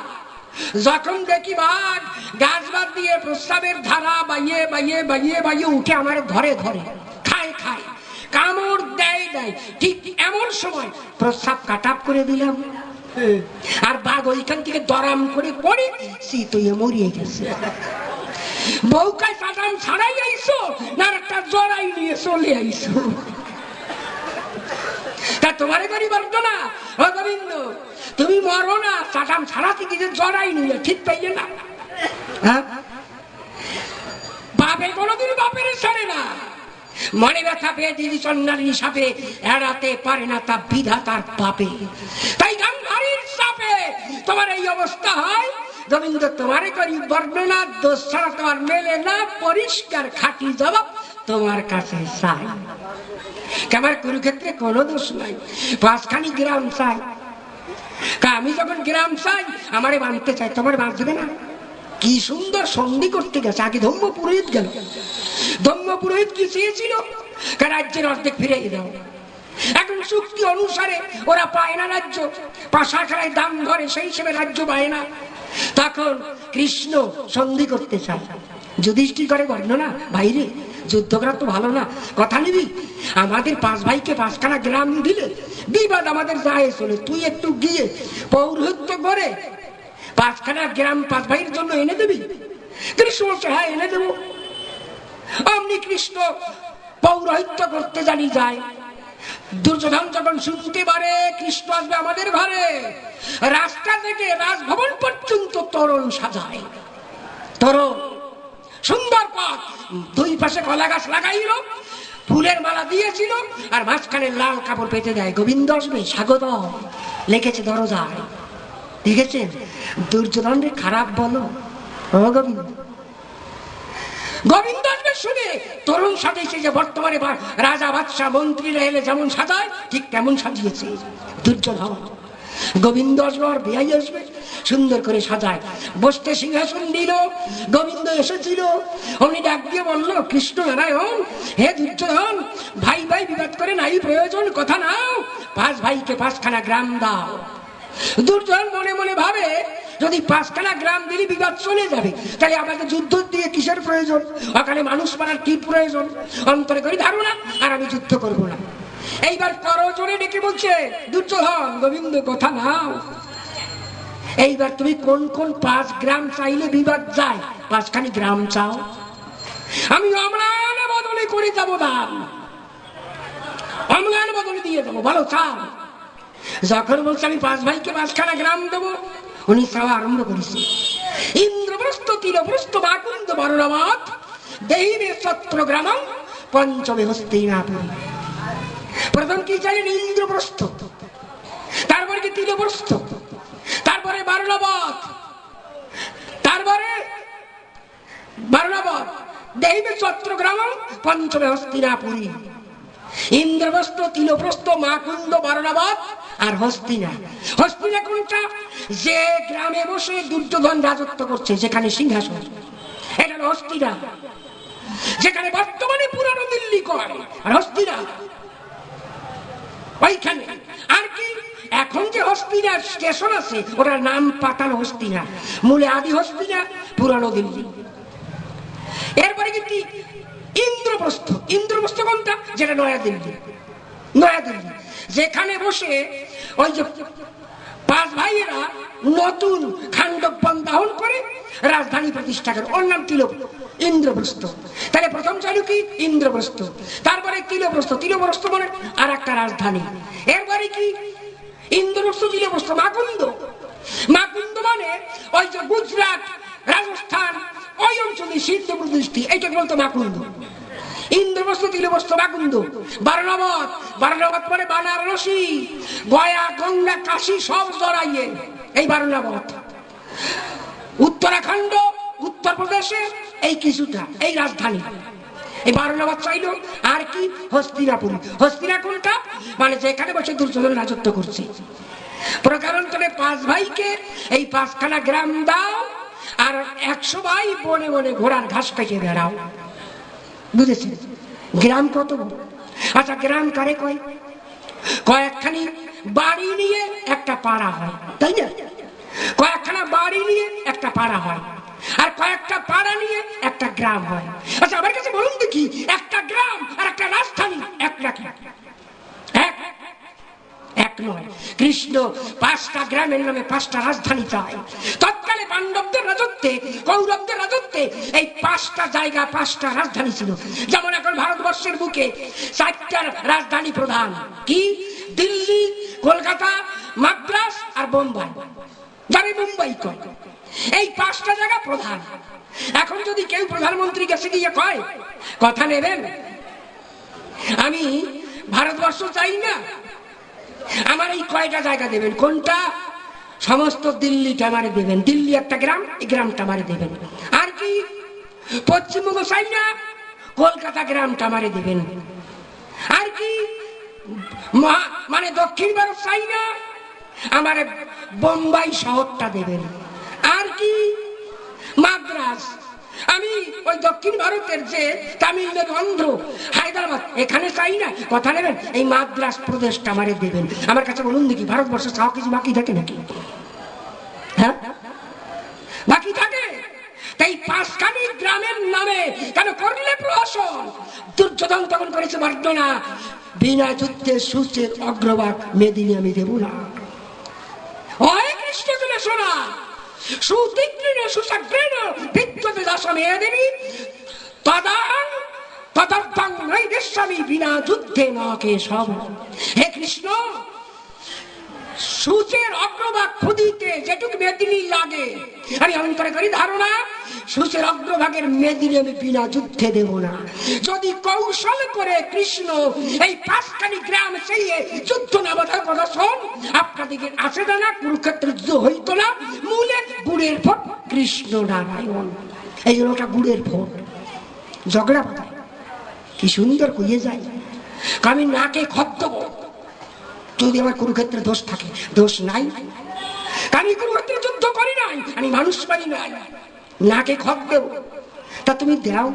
যখন দেখি বাঘ গাছ বাদ দিয়ে প্রস্রাবের ধারা বাইয়ে বাইয়ে বাইয়ে বাইয়ে উঠে আমার ঘরে ঘরে খায় খায়, কামড় দেয় দেয়, ঠিক এমন সময় প্রস্রাব কাটাপ করে দিলাম, আর বাঘ ওইখান থেকে দরাম করে পড়ে শীতয়ে মরিয়ে গেছে। বউ কয় চাটাম ছাড়াই আইসো না একটা জড়াই নিয়ে চলে আইসো? তা তোমারে করি বলতো না ও গোবিন্দ, তুমি মরো না, চাটাম ছাড়াতে কিছু জড়াই নিয়ে ঠিক পাইলে না? হ্যাঁ, বাপে কোনোদিন বাপের ছাড়ে না, মনে ব্যথা পেয়ে দিদি চন্ডালী সাপে এড়াতে পারে না তা বিধাতার পাপে। তাই গান্ধারীর চাপে তোমার এই অবস্থা হয়। গোবিন্দ তোমারে করি বর্ণনা, দোষ ছাড়া তোমার মেলে না, পরিষ্কার খাঁটি জবাব তোমার কাছে চাই। আমার কুরুক্ষেত্রে কোনো দোষ নাই, 5খানি গ্রাম চাই। আমি যখন গ্রাম চাই আমারে বাঁধতে চাই, তোমার বাঁধবে না? কি সুন্দর সন্ধি করতে গেছে। আগে ধম্ম পুরোহিত গেল, ধম্ম পুরোহিত কি চেয়েছিল? রাজ্যের অর্ধেক ফিরে দাও। এখন চুক্তি অনুসারে ওরা পায় না রাজ্য, পাশাখানায় দাম ধরে, সেই হিসেবে রাজ্য পায় না। তখন কৃষ্ণ সন্ধি করতে চায়। যুধিষ্ঠির করে বর্ণনা, ভাইরে যুদ্ধ করা তো ভালো না, কথা নিবি? আমাদের 5 ভাইকে 5খানা গ্রাম দিলে বিবাদ আমাদের যায় চলে, তুই একটু গিয়ে পৌরোহিত্য করে পাঁচখানা গ্রাম 5 ভাইয়ের জন্য এনে দেবি? কৃষ্ণ বলছে হ্যাঁ এনে দেবো। অমনি কৃষ্ণ পৌরোহিত্য করতে জানি যায়। দুর্যোধন যখন শুনতে পারে কৃষ্ণ আসবে আমাদের ঘরে, রাস্তা থেকে রাজভবন পর্যন্ত তোরণ সাজায়। তোরণ সুন্দর পথ, 2 পাশে কলা গাছ লাগাইল, ফুলের মালা দিয়েছিল, আর মাঝখানে লাল কাপড় পেতে দেয়, গোবিন্দ আসবে স্বাগত লিখেছে দরজায়। দেখেছেন দুর্যোধন রে খারাপ বলো? গোবিন্দ গোবিন্দ আসবে শুনে তরুণ সাজিয়েছে, যে বর্তমানে রাজা বাদশাহ মন্ত্রীরা এলে যেমন সাজায় ঠিক তেমন সাজিয়েছে দুর্যোধন। গোবিন্দ আসবে আর বেয়াই আসবে, সুন্দর করে সাজায়, বসতে সিংহাসন দিল। গোবিন্দ এসেছিল, অমনি ডাক দিয়ে বলল, কৃষ্ণ নারায়ণ, হে দুর্যোধন, ভাই ভাই বিবাদ করে নাই প্রয়োজন, কথা নাও, 5 ভাইকে 5খানা গ্রাম দাও। দুর্যোধন মনে মনে ভাবে, যদি 5খানা গ্রাম দিলে বিবাদ চলে যাবে, তাই আমাকে যুদ্ধ দিয়ে কিসের প্রয়োজন, ওখানে মানুষ মারার কি প্রয়োজন, অন্তরে করি ধারণা, আর আমি যুদ্ধ করব না। এইবার করজোরে ডেকে বলছে, দুর্যোধন, গোবিন্দ কথা নাও, এইবার তুমি কোন কোন 5 গ্রাম চাইলে বিবাদ যায়, 5খানি গ্রাম চাও, আমি অম্লান বদলে করে যাবো দান, অম্লান বদলে দিয়ে যাবো, ভালো চাও। যখন বলছে আমি 5 ভাইকে 5খানা গ্রাম দেবো, উনি চাওয়া আরম্ভ করেছে। ইন্দ্রপ্রস্থ তিলপ্রস্থ বাকুন্দ বর্ণবৎ দেহিবে ছত্রগ্রামং পঞ্চমে হস্তিনাপুরী। প্রথম কি চাইলেন? ইন্দ্রপ্রস্থ, তারপরে কি তিলপ্রস্থ, তারপরে বর্ণবৎ, তারপরে বর্ণবৎ দেহিবে ছত্রগ্রামং পঞ্চমে হস্তিনাপুরী। ইন্দ্রপ্রস্থ, তিলপ্রস্থ, মাকুন্দ, বর্ণবৎ আর হস্তিনা। হস্তিনা কোনটা? যে গ্রামে বসে দুর্যোধন রাজত্ব করছে, যেখানে সিংহাসন, এটা হলো হস্তিনা, যেখানে বর্তমানে পুরানো দিল্লি করে, আর হস্তিনা ওইখানে। আর কি এখন যে হস্তিনা স্টেশন আছে, ওটার নাম পাতানো হস্তিনা, মূলে আদি হস্তিনা পুরানো দিল্লি। এরপরে কি ইন্দ্রপ্রস্থ। ইন্দ্রপ্রস্থ কোনটা? যেটা নয়া দিল্লি, নয়া দিল্লি, যেখানে বসে ওই যে 5 ভাইয়েরা নতুন খান্ডব বন দাহন করে রাজধানী প্রতিষ্ঠা করে, ওর নাম ইন্দ্রপ্রস্থ। তাহলে প্রথম চালু কি? ইন্দ্রপ্রস্থ, তারপরে তিলপ্রস্থ, তিলপ্রস্থ মানে আর একটা রাজধানী। এরপরে কি? ইন্দ্রপ্রস্থ, তিলপ্রস্থ, মাকুন্দ। মাকুন্দ মানে ওই যে গুজরাট, রাজস্থান, ওই অঞ্চলে সিদ্ধ প্রতিষ্ঠি, এইটাকে বলতো মাকুন্দ। ইন্দ্রপ্রস্থ, তিলপ্রস্থ, মাকুন্দ। বর্ণবৎ, বর্ণবৎ মানে বানারসি, গয়া, গঙ্গা, কাশী সব জড়াইয়ে এই বর্ণবৎ। উত্তরাখণ্ড, উত্তরপ্রদেশে এই কিছুটা, এই রাজধানী, এই বর্ণবৎ চাইল। আর কি? হস্তিনাপুরী। হস্তিনা কোনটা? মানে যেখানে বসে দুর্যোধন রাজত্ব করছে। প্রকারান্তরে 5 ভাইকে এই 5খানা গ্রাম দাও, আর 100 ভাই বনে বনে ঘোড়ার ঘাস পেকে বেড়াও। বুঝেছি গ্রাম কত? আচ্ছা গ্রাম কারে কয়? কয়েকখানি বাড়ি নিয়ে একটা পাড়া হয়, তাই না? কয়েকখানা বাড়ি নিয়ে একটা পাড়া হয়, আর কয়েকটা পাড়া নিয়ে একটা গ্রাম হয়। আচ্ছা আমার কাছে বলুন দেখি, একটা গ্রাম আর একটা রাজধানী এক নাকি? এক নয়। কৃষ্ণ 5টা গ্রামের নামে 5টা রাজধানী চায়। তৎকালে পাণ্ডবদের রাজত্বে, কৌরবদের রাজত্বে এই 5টা জায়গা, 5টা রাজধানী ছিল। যেমন এখন ভারতবর্ষের বুকে 4টা রাজধানী প্রধান, কি? দিল্লি, কলকাতা, মাদ্রাস আর বোম্বাই, যারে মুম্বাই কয়। এই 5টা জায়গা প্রধান। এখন যদি কেউ প্রধানমন্ত্রী কাছে গিয়ে কয়, কথা নেবেন, আমি ভারতবর্ষ চাই না, আমার এই কয়টা জায়গা দেবেন, কোনটা? সমস্ত দিল্লিটা আমারে দেবেন, দিল্লি একটা গ্রাম, এই গ্রামটা আমারে দেবেন। আর কি? পশ্চিমবঙ্গ চাই না, কলকাতা গ্রামটা আমারে দেবেন। আর কি? মানে দক্ষিণ ভারত চাই না, আমার বোম্বাই শহরটা দেবেন। আর কি? মাদ্রাস, আমি ওই দক্ষিণ ভারতের যে তামিলনাড়ু, অন্ধ্র, হায়দ্রাবাদ, এখানে চাই না, কথা নেবেন, এই মাদ্রাস প্রদেশটা আমারে দেবেন। আমার কাছে বলুন দেখি, ভারতবর্ষে চাও কিছু বাকি থাকে নাকি? হ্যাঁ বাকি থাকে? তাই 5খানি গ্রামের নামে কেন করলে প্রহসন? দুর্যোধন তখন করেছে বর্ণনা, বিনা যুদ্ধে সূচের অগ্রভাগ মেদিনী আমি দেব না। ওই কৃষ্ণ তুলে শোনা, সুতীক্ষ্ণ সুসগ্রেণ বিদ্যতে দশমেদিনী তদাং তদর্থং নৈদেশ্যামি বিনা যুদ্ধে ন কেশব। হে কৃষ্ণ, সূচের অগ্রভাগ খুদিতে যেটুকু মেদিনী লাগে, আমি অন্তরে করি ধারণা সূচের অগ্রভাগের মেদিনী আমি বিনা যুদ্ধে দেব না। যদি কৌশল করে কৃষ্ণ এই 5খানি গ্রাম সেই যুদ্ধ না বাধার কথা শোন, আপনাদিকে আসে না কুরুক্ষেত্র যুদ্ধ হইতো না। মূলে গুড়ের ফোট কৃষ্ণ নারায়ণ, এই জন্য ওটা গুড়ের ফোট। ঝগড়া বাধায় কি সুন্দর কইয়ে যায়, আমি নাকে খত দেবো যদি আমার কুরুক্ষেত্রে দোষ থাকে। দোষ নাই, আমি কুরুক্ষেত্রে যুদ্ধ করি নাই, আমি মানুষ পারি নাই, নাকে খত দেব। তা তুমি দাও,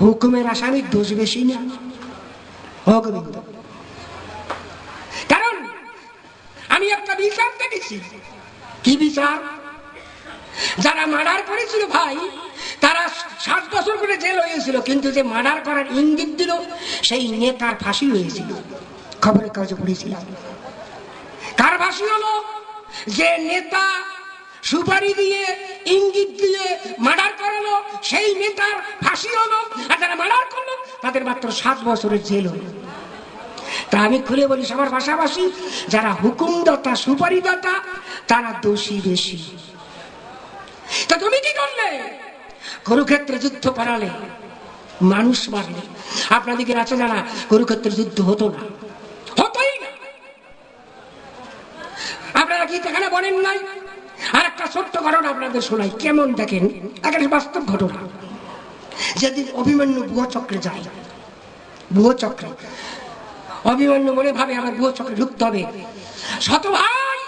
হুকুমের আসামির দোষ বেশি না। কারণ আমি একটা বিচার দেখেছি। কি বিচার? যারা মার্ডার করেছিল ভাই, তারা 7 বছর করে জেল হয়েছিল, কিন্তু যে মার্ডার করার ইঙ্গিত দিল সেই নেতার ফাঁসি হয়েছিল। খবরের কাগজে পড়েছিলাম। কার ফাঁসি হলো? যে নেতা সুপারি দিয়ে ইঙ্গিত দিয়ে মার্ডার করালো সেই নেতার ফাঁসি হলো। আর যারা মার্ডার করলো তাদের মাত্র 7 বছরের জেল হলো। তা আমি খুলে বলি সবার পাশাপাশি যারা হুকুমদাতা সুপারিদাতা তারা দোষী বেশি। তা তুমি কি করলে? কুরুক্ষেত্রে যুদ্ধ করালে, মানুষ মারলে। আপনাদিকে আছে জানা কুরুক্ষেত্রে যুদ্ধ হতো না, হতোই না। আপনারা কি এখানে বলেন নাই? আর একটা ছোট্ট ঘটনা আপনাদের শোনাই, কেমন দেখেন, একটা বাস্তব ঘটনা। যেদিন অভিমন্যু বুয়া চক্রে যায়, বুয়া চক্রে অভিমন্যু মনে ভাবে আমার বুয়া চক্রে ঢুকতে হবে। শত ভাই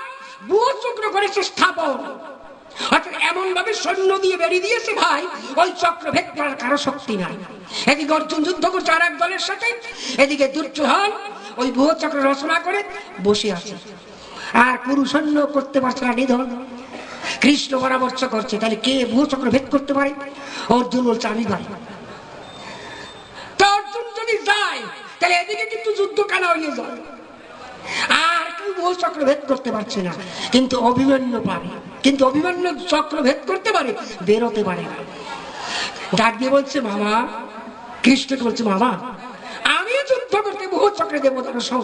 বুয়া চক্র করেছে স্থাপন, অর্থাৎ এমন ভাবে সৈন্য দিয়ে বেরিয়ে দিয়েছে ভাই, ওই চক্র ভেদ করার কারো শক্তি নাই। এদিকে অর্জুন যুদ্ধ করছে আর এক দলের সাথে, এদিকে দুর্যোধন ওই বুয়া চক্র রচনা করে বসে আছে, আর পুরুষ সৈন্য করতে পারছে না নিধন। কৃষ্ণ পরামর্শ করছে তাহলে কে বুয়া চক্র ভেদ করতে পারে? অর্জুন বলছে আমি ভাই। তো অর্জুন যদি যায় তাহলে এদিকে কিন্তু যুদ্ধ কানা হয়ে যায়, আর কেউ বুয়া চক্র ভেদ করতে পারছে না। কিন্তু অভিমন্যু পারে, কিন্তু অভিমন্যু চক্র ভেদ করতে পারে, বেরোতে পারে না। ডাক দিয়ে বলছে মামা, কৃষ্ণকে বলছে মামা আমি যুদ্ধ করতে বুয়া চক্রে দেবো তার সব।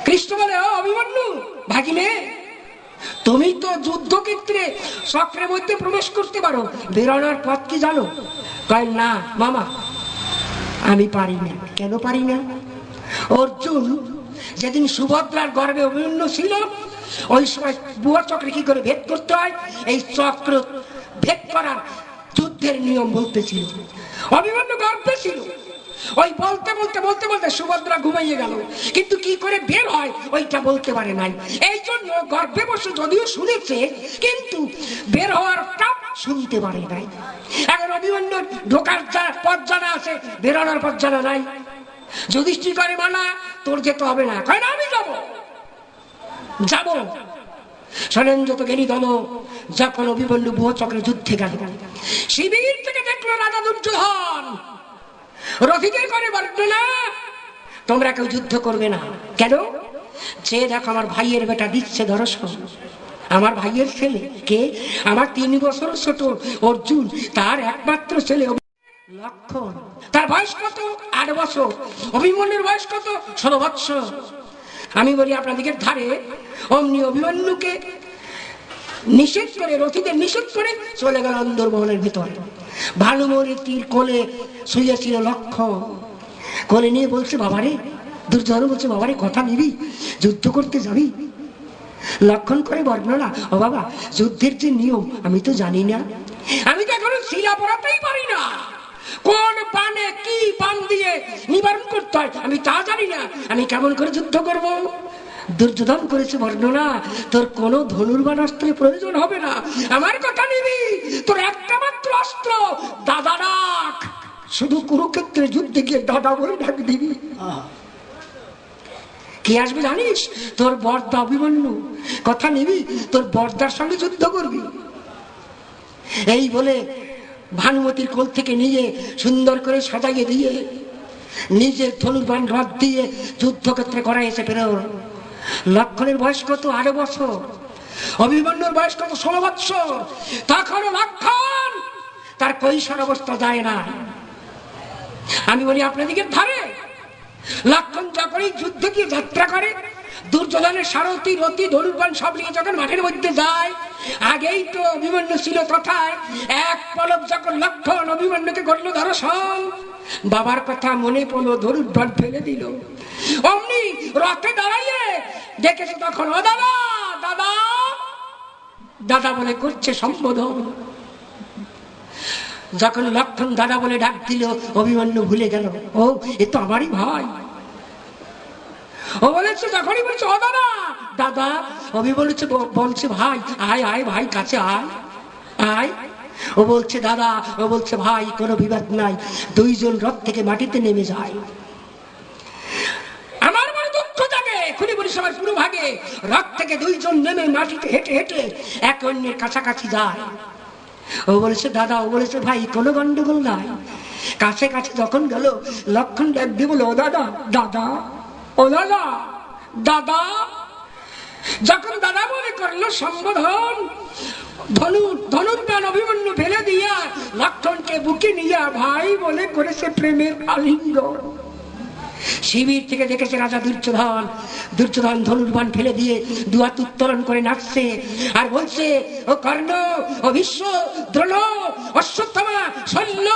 কৃষ্ণ বলে ও অভিমন্যু ভাগিনে, তুমি তো যুদ্ধক্ষেত্রে চক্রের মধ্যে প্রবেশ করতে পারো, বেরোনোর পথ কি জানো? কয় না মামা আমি পারি না। কেন পারি না? অর্জুন যেদিন সুভদ্রার গর্ভে অভিমন্যু ছিল, ওই সময় বুয়া চক্রে কি করে ভেদ করতে হয় এই চক্র ভেদ করার যুদ্ধের নিয়ম বলতেছিল। অভিমন্যু গর্ভে ছিল, ওই বলতে বলতে বলতে বলতে সুভদ্রা ঘুমাইয়ে গেল, কিন্তু কি করে বের হয় ওইটা বলতে পারে নাই। এই জন্য গর্ভে বসে যদিও শুনেছে কিন্তু বের হওয়ার টাপ শুনতে পারে নাই। এখন অভিমন্যু ঢোকার পথ জানা আছে, বেরোনোর পথ জানা নাই। যুধিষ্ঠির করে মানা তোর যেতে হবে না, কয় না আমি যাবো যাবো। শোনেন যত গেলি দল, যখন অভিমন্যু বুয়া চক্রে যুদ্ধে গেল, শিবির থেকে দেখলো রাজা দুর্যোধন রথিকে করে বর্ণনা তোমরা কেউ যুদ্ধ করবে না। কেন? যে দেখো আমার ভাইয়ের বেটা দিচ্ছে দর্শন, আমার ভাইয়ের ছেলে কে? আমার 3 বছর ছোট অর্জুন, তার একমাত্র ছেলে লক্ষণ। তার বয়স কত? 8 বছর। অভিমন্যুর বয়স কত? 16 বছর। আমি বলি আপনাদের ধারে অমনি অভিমন্যুকে নিষেধ করে, রথীদের নিষেধ করে চলে গেল অন্দরমহলের ভিতর। ভানুমতির তীর কোলে শুয়েছিল লক্ষণ, কোলে নিয়ে বলছে বাবারে, দুর্যোধন বলছে বাবারে কথা নিবি, যুদ্ধ করতে যাবি? লক্ষণ করে বর্ণনা, ও বাবা যুদ্ধের যে নিয়ম আমি তো জানি না, আমি তো এখনো শিলা পড়াতেই পারি না, কোন বানে কি বান দিয়ে নিবারণ করতে হয় আমি তা জানি না, আমি কেমন করে যুদ্ধ করব? দুর্যোধন করেছে বর্ণনা, তোর কোন ধনুর্বাণ অস্ত্রের প্রয়োজন হবে না, আমার কথা নিবি, তোর একটা মাত্র অস্ত্র দাদা ডাক, শুধু কুরুক্ষেত্রে যুদ্ধে গিয়ে দাদা বলে ডাক দিবি। কি আসবে জানিস? তোর বর্দা অভিমন্যু, কথা নিবি, তোর বর্দার সঙ্গে যুদ্ধ করবি। এই বলে ভানুমতির কোল থেকে নিয়ে সুন্দর করে সাজাইয়ে দিয়ে নিজের ধনুর্বাণ রথ দিয়ে যুদ্ধক্ষেত্রে করা এসে পেরো। লক্ষণের বয়স কত? 8 বছর। অভিমন্যুর বয়স কত? 16 বছর। তখন লক্ষণ তার কৈশোর অবস্থা যায় না। আমি বলি আপনাদিকে ধারে লক্ষণ যখনই যুদ্ধে গিয়ে যাত্রা করে, দুর্যোধনের সারথি রথি ধনুর্বাণ সব নিয়ে যখন মাঠের মধ্যে যায়, আগেই তো অভিমন্যু ছিল তথায়। এক পলক যখন লক্ষণ অভিমন্যুকে করলো দর্শন, বাবার কথা মনে পড়লো, ধনুর্বাণ ফেলে দিল। অমনি রথে দাঁড়াইয়ে দেখেছে তখন, ও দাদা দাদা দাদা বলে করছে সম্বোধন। যখন লক্ষণ দাদা বলে ডাক দিল, অভিমন্যু ভুলে গেল, ও এ তো আমারই ভাই। ও বলেছে, যখনই বলছে ও দাদা দাদা, অভি বলছে ভাই আয় আয় ভাই কাছে আয় আয়। ও বলছে দাদা, ও বলছে ভাই, কোনো বিবাদ নাই। দুইজন রথ থেকে মাটিতে নেমে যায়। আমার মনে দুঃখ থাকে, খুনি পরিষেবার পুরো ভাগে রথ থেকে দুইজন নেমে মাটিতে হেঁটে হেঁটে এক অন্যের কাছাকাছি যায়। ও বলেছে দাদা, ও বলেছে ভাই, কোনো গন্ডগোল নাই। কাছে কাছে যখন গেল, লক্ষণ ডাক দিয়ে বলে, ও দাদা দাদা, ও দাদা দাদা। যখন দাদা বলে করলো সম্বোধন, ধনুর্বাণ অভিমন্যু ফেলে দিয়া লক্ষণকে বুকে নিয়ে ভাই বলে করেছে প্রেমের আলিঙ্গন। শিবির থেকে দেখেছে রাজা দুর্যোধন। দুর্যোধন ধনুর্বাণ ফেলে দিয়ে দুহাত উত্তোলন করে নাচছে আর বলছে, ও কর্ণ, ও ভীষ্ম, দ্রোণ, অশ্বত্থামা, শল্য,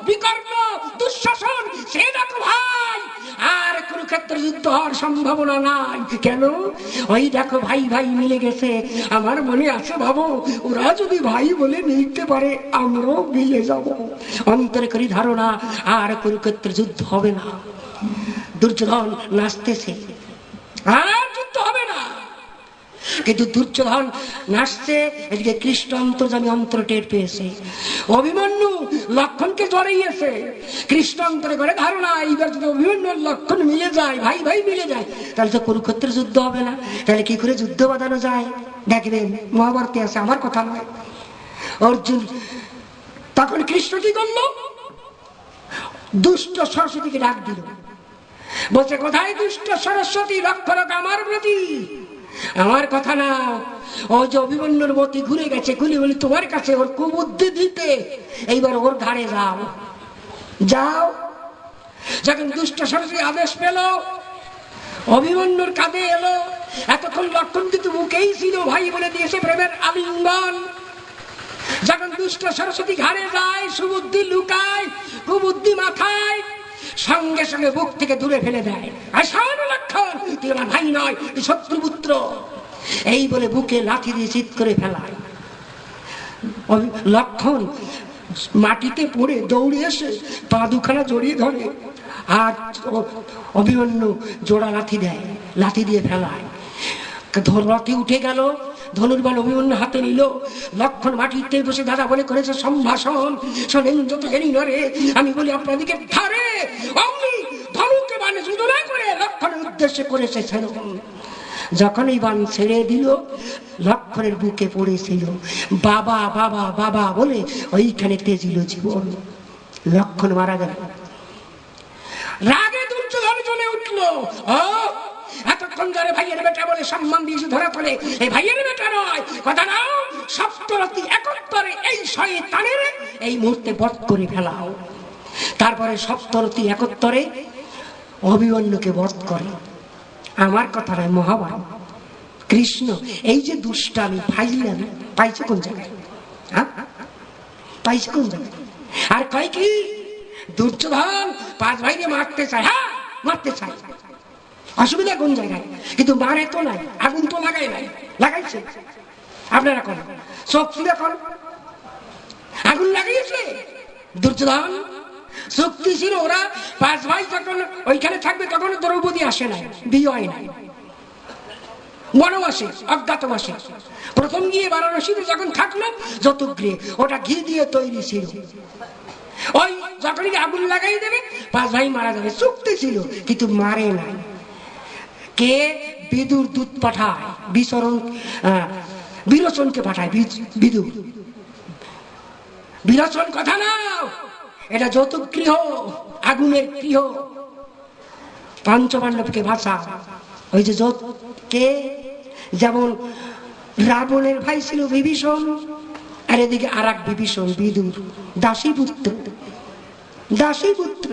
বিকর্ণ, দুঃশাসন, সে দেখো ভাই, আর কুরুক্ষেত্র যুদ্ধ হওয়ার সম্ভাবনা নাই। কেন? ওই দেখো ভাই ভাই মিলে গেছে। আমার মনে আছে ভাবো, ওরা যদি ভাই বলে মিলতে পারে, আমরাও মিলে যাব। অন্তরে করি ধারণা, আর কুরুক্ষেত্র যুদ্ধ হবে না। দুর্যোধন নাচতেছে, আর যুদ্ধ হবে না। কিন্তু দুর্যোধন নাচছে, এদিকে কৃষ্ণ অন্তর্যামী অন্তর টের পেয়েছে। অভিমন্যু লক্ষণকে জড়াইয়েছে। কৃষ্ণ অন্তরে করে ধারণা, এইবার যদি অভিমন্যু লক্ষণ মিলে যায়, ভাই ভাই মিলে যায়, তাহলে তো কুরুক্ষেত্রের যুদ্ধ হবে না। তাহলে কি করে যুদ্ধ বাঁধানো যায়? দেখবেন মহাভারতে আছে, আমার কথা নয়। অর্জুন তখন কৃষ্ণ কি করলো? দুষ্ট সরস্বতীকে ডাক দিল, বলছে, কোথায় দুষ্ট সরস্বতী, লক্ষ্য রাখ আমার প্রতি। আমার কথা না, ও যে অভিমন্যুর মতি ঘুরে গেছে, খুলে বলি তোমার কাছে ওর কুবুদ্ধি দিতে, এইবার ওর ঘাড়ে যাও যাও। যখন দুষ্ট সরস্বতী আদেশ পেল, অভিমন্যুর কাঁধে এলো। এতক্ষণ লক্ষণ কিন্তু মুখেই ছিল, ভাই বলে দিয়েছে প্রেমের আলিঙ্গন। যখন দুষ্ট সরস্বতী ঘাড়ে যায়, সুবুদ্ধি লুকায়, কুবুদ্ধি মাথায়, সঙ্গে সঙ্গে বুক থেকে দূরে ফেলে দেয়। লক্ষণ, তুই আমার ভাই নয়, তুই শত্রুপুত্র, এই বলে বুকে লাঠি দিয়ে চিৎ করে ফেলায়। লক্ষণ মাটিতে পড়ে দৌড়ে এসে পা দুখানা জড়িয়ে ধরে, আর অভিমন্যু জোড়া লাঠি দেয়, লাঠি দিয়ে ফেলায়। রথে উঠে গেল, ধনুর্বাণ অভিমন্যু হাতে নিল। লক্ষণ মাটিতে বসে দাদা বলে করেছে সম্ভাষণ, শোনেন যত জানি নরে, আমি বলি আপনাদিকে ধারে। অমনি ধনুকে বানে যোজনা করে লক্ষণের উদ্দেশ্যে করেছে সেরকম। যখন এই বান ছেড়ে দিল, লক্ষণের বুকে পড়েছিল, বাবা বাবা বাবা বলে ওইখানে তেজিল জীবন। লক্ষণ মারা গেল। রাগে দুর্যোধন জ্বলে উঠলো, এতক্ষণ ধরে ভাইয়ের বেটা বলে সম্মান দিয়েছে ধরা পড়ে, এই ভাইয়ের বেটা নয়, কথা নাও, সপ্তরথী একত্তরে এই শয়তানের এই মুহূর্তে বধ করে ফেলাও। তারপরে সপ্তরথী একত্তরে অভিমন্যুকে বধ করে। আমার কথা নয়, মহাভারত। কৃষ্ণ এই যে দুষ্টামি ফাইজলামি পাইছে কোন জায়গায়? পাইছে কোন জায়গায়? আর কয় কি, দুর্যোধন 5 ভাইকে মারতে চায়। হ্যাঁ, মারতে চায়, অসুবিধা কোন জায়গায়? কিন্তু মারে তো নাই, আগুন তো লাগাই নাই। লাগাইছে আপনারা কোন চোখ ফুলে কোন আগুন লাগাইছে? দুর্যোধন শক্তি ছিল। ওরা 5 ভাই যখন ওইখানে থাকবে, তখন দ্রৌপদী আসে নাই, বিয়ে হয় নাই, বনবাসে অজ্ঞাতবাসে। প্রথম গিয়ে বারাণসীতে যখন থাকলো যতগৃহে, ওটা ঘি দিয়ে তৈরি ছিল। ওই যখনই আগুন লাগাই দেবে 5 ভাই মারা যাবে, চুক্তি ছিল, কিন্তু মারে নাই। কে? বিদুর দূত পাঠায়, বিরোচনকে পাঠায়। বিদুর বিরোচন কথা নাও, এটা যৌতুক গৃহ, আগুনের গৃহ, 5 পাণ্ডবকে বাঁচা। ওই যে কে? যেমন রাবণের ভাই ছিল বিভীষণ, আর এদিকে আর এক বিভীষণ বিদুর, দাসী পুত্র। দাসী পুত্র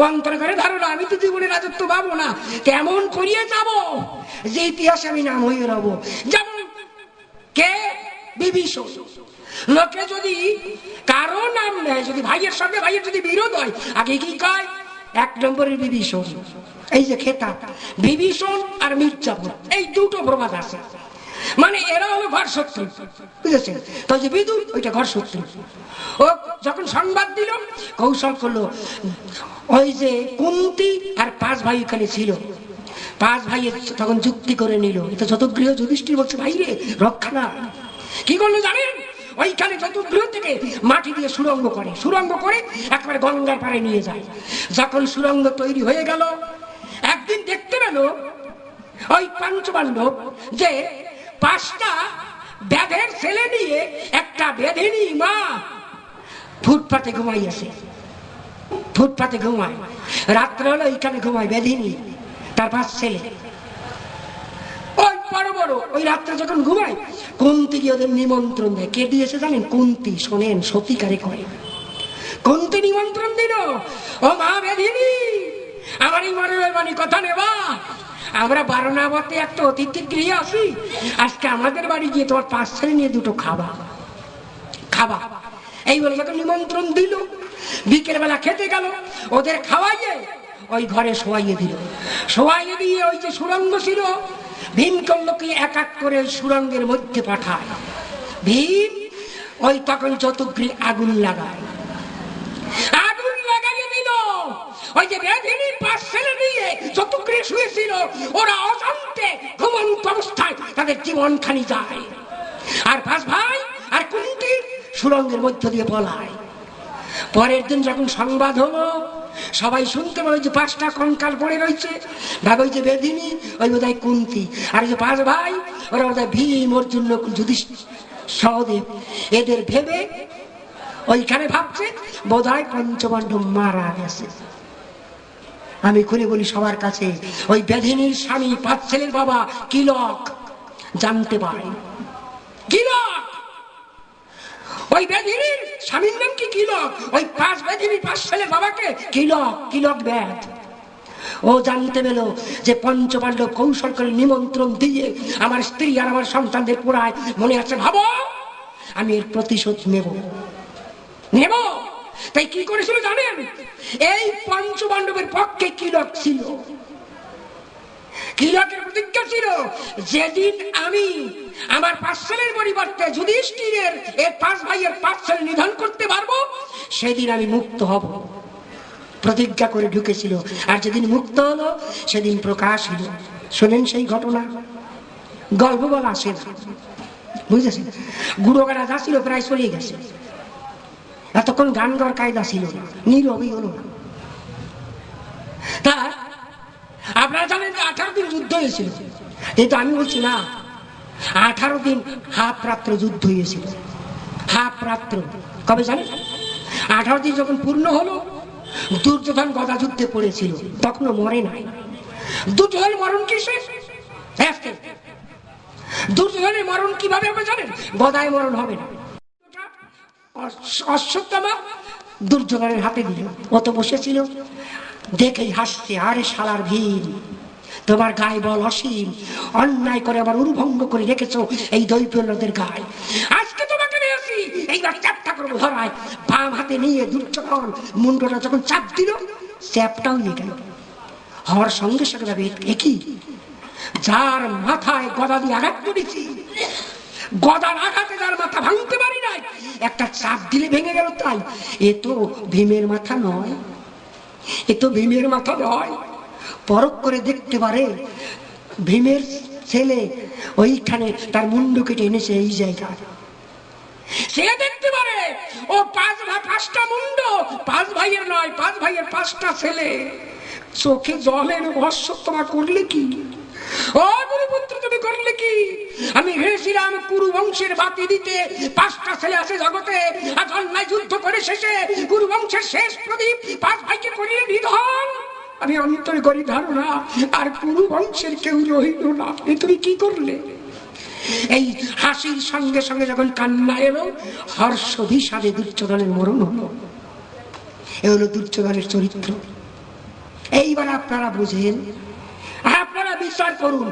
অন্তর করে ধারণা, আমি তো জীবনে রাজত্ব পাবো না, কেমন করিয়ে যাব যে ইতিহাসে আমি নাম হয়ে রব। যেমন কে? বিভীষণ। লোকে যদি কারো নাম নেয়, যদি ভাইয়ের সঙ্গে ভাইয়ের যদি বিরোধ হয়, আগে কি কয়? এক নম্বরের বিভীষণ। এই যে খেতা, বিভীষণ আর মির্জাপুর, এই দুটো প্রবাদ আছে, মানে এরা হলো ঘর শত্রু, বুঝেছেন? তো যে বিদুর, ওইটা ঘর শত্রু। ও যখন সংবাদ দিল, কৌশল করলো, ওই যে কুন্তী আর 5 ভাই এখানে ছিল, 5 ভাইয়ের তখন যুক্তি করে নিল, এটা যতগৃহ যুধিষ্ঠির বলছে ভাই রে রক্ষা না। কি করলো জানেন? ওইখানে যতগৃহ থেকে মাটি দিয়ে সুরঙ্গ করে, সুরঙ্গ করে একবারে গঙ্গার পাড়ে নিয়ে যায়। যখন সুরঙ্গ তৈরি হয়ে গেল, একদিন দেখতে পেল ওই পঞ্চপাণ্ডব যে 5টা ব্যাধের ছেলে নিয়ে একটা বেধিনী মা ফুটপাতে ঘুমাইয়াছে। ফুটপাতে ঘুমায়, রাত্রে হলো এইখানে ঘুমায় বেধিনী, তার 5 ছেলে। ওই বড় বড় ওই রাত্রে যখন ঘুমায়, কুন্তী গিয়ে ওদের নিমন্ত্রণ দেয়। কে দিয়েছে জানেন? কুন্তী। শোনেন, সতীকারে করে কুন্তী নিমন্ত্রণ দিল, ও মা বেধিনী, আমার এই মনের বাণী কথা নেবা, আমরা বারণাবতে একটা অতিথি গৃহে আসি, আজকে আমাদের বাড়ি গিয়ে তোমার 5 ছেলে নিয়ে দুটো খাবা খাবা। এই বলে যখন নিমন্ত্রণ দিল, বিকেল বেলা খেতে গেল, ওদের খাওয়াইয়ে ওই ঘরে শোয়াইয়ে দিল। শোয়াইয়ে দিয়ে ওই যে সুরঙ্গ ছিল, ভীম করলোকে এক এক করে ওই সুরঙ্গের মধ্যে পাঠায়। ভীম ওই তখন যতগৃহে আগুন লাগায়, আগুন লাগাইয়ে দিল। ওই যে বেধিনীর 5 ছেলে নিয়ে যতগৃহে শুয়েছিল, ওরা অজান্তে ঘুমন্ত অবস্থায় তাদের জীবন খানি যায়। আর 5 ভাই আর কুন্তী সুরঙ্গের মধ্য দিয়ে পলায়। পরের দিন যখন সংবাদ হলো, সবাই শুনতে পারে যে 5টা কঙ্কাল পড়ে রয়েছে, ভাবে ওই যে বেধিনী, ওই বোধহয় কুন্তী, আর ওই যে 5 ভাই, ওরা বোধহয় ভীম, অর্জুন, যুধিষ্ঠির, সহদেব। এদের ভেবে ওইখানে ভাবছে বোধহয় পঞ্চপাণ্ডব মারা গেছে। আমি খুলে বলি সবার কাছে, ওই বেধিনীর স্বামী 5 ছেলের বাবা কিলক জানতে পারে। কিলক, ওই বেধিনীর স্বামীর নাম কি? কিলক। ওই 5 বেধিনীর 5 ছেলের বাবাকে কিলক, কিলক ব্যাধ। ও জানতে পেল যে পঞ্চপাণ্ডব কৌশল করে নিমন্ত্রণ দিয়ে আমার স্ত্রী আর আমার সন্তানদের পোড়ায়। মনে আছে, ভাবো আমি এর প্রতিশোধ নেব। তাই কি করেছিল জানেন? এই পঞ্চপাণ্ডবের পক্ষে কিলক ছিল। কিলকের প্রতিজ্ঞা ছিল, যেদিন আমি আমার 5 ছেলের পরিবর্তে যুধিষ্ঠিরের এই 5 ভাইয়ের 5 ছেলে নিধন করতে পারবো, সেদিন আমি মুক্ত হব। প্রতিজ্ঞা করে ঢুকেছিল, আর যেদিন মুক্ত হলো সেদিন প্রকাশ হলো। শোনেন সেই ঘটনা, গল্প বলা আসে না, বুঝেছেন? গুড়োগাড়া যা ছিল প্রায় চলে গেছে। এতক্ষণ গান গাওয়ার কায়দা ছিল না, নীরবই হলো না। তা আপনারা জানেন যে 18 দিন যুদ্ধ হয়েছিল, কিন্তু আমি বলছি না, 18 দিন হাফ রাত্র যুদ্ধ হয়েছিল। হাফ রাত্র কবে জানেন? 18 দিন যখন পূর্ণ হলো, দুর্যোধন গদা যুদ্ধে পড়েছিল, তখনও মরে নাই। দুর্যোধনের মরণ কিসে? দুর্যোধনের মরণ কিভাবে হবে জানেন? গদায় মরণ হবে না। অশ্বত্থামা দুর্যোধনের হাতে দিল, ও তো বসেছিল, দেখেই হাসছে, আরে শালার ভীম, তোমার গায়ে বল অসীম, অন্যায় করে আবার উরভঙ্গ করে রেখেছো এই দৈত্যদের গায়ে, আজকে তোমাকে নিয়েছি, এইবার চাপটা করবো ধরায়। বাম হাতে নিয়ে দুর্যোধন মুন্ডটা যখন চাপ দিল, চ্যাপটাও নিয়ে গেল। হওয়ার সঙ্গে সঙ্গে ভাবে, একই যার মাথায় গদা দিয়ে আঘাত করেছি, গদার আঘাতে যার মাথা ভাঙতে পারি নাই, একটা চাপ দিলে ভেঙে গেল, তাই এ তো ভীমের মাথা নয়, এ তো ভীমের মাথা নয়। পরখ করে দেখতে পারে ভীমের ছেলে ওইখানে তার মুন্ডু কেটে এনেছে এই জায়গায়। সে দেখতে পারে ও 5টা মুন্ড, 5 ভাইয়ের নয়, 5 ভাইয়ের 5টা ছেলে। চোখে জলের ভস্মা করলে কি? ও গুরুপুত্র, তুমি করলে কি? আমি ভেবেছিলাম কুরু বংশের বাতি দিতে, 5টা ছেলে আছে জগতে, আজ অন্যায় যুদ্ধ করে শেষে কুরু বংশের শেষ প্রদীপ 5 ভাইকে করিয়ে নিধন। আমি অন্তরে করি ধারণা আর পুরো বংশের কেউ রহিল না, এ তুমি কি করলে? এই হাসির সঙ্গে সঙ্গে যখন কান্না এলো, হর্ষ বিষাদে দুর্যোধনের মরণ হলো। এ হলো দুর্যোধনের চরিত্র। এইবার আপনারা বুঝেন, আপনারা বিচার করুন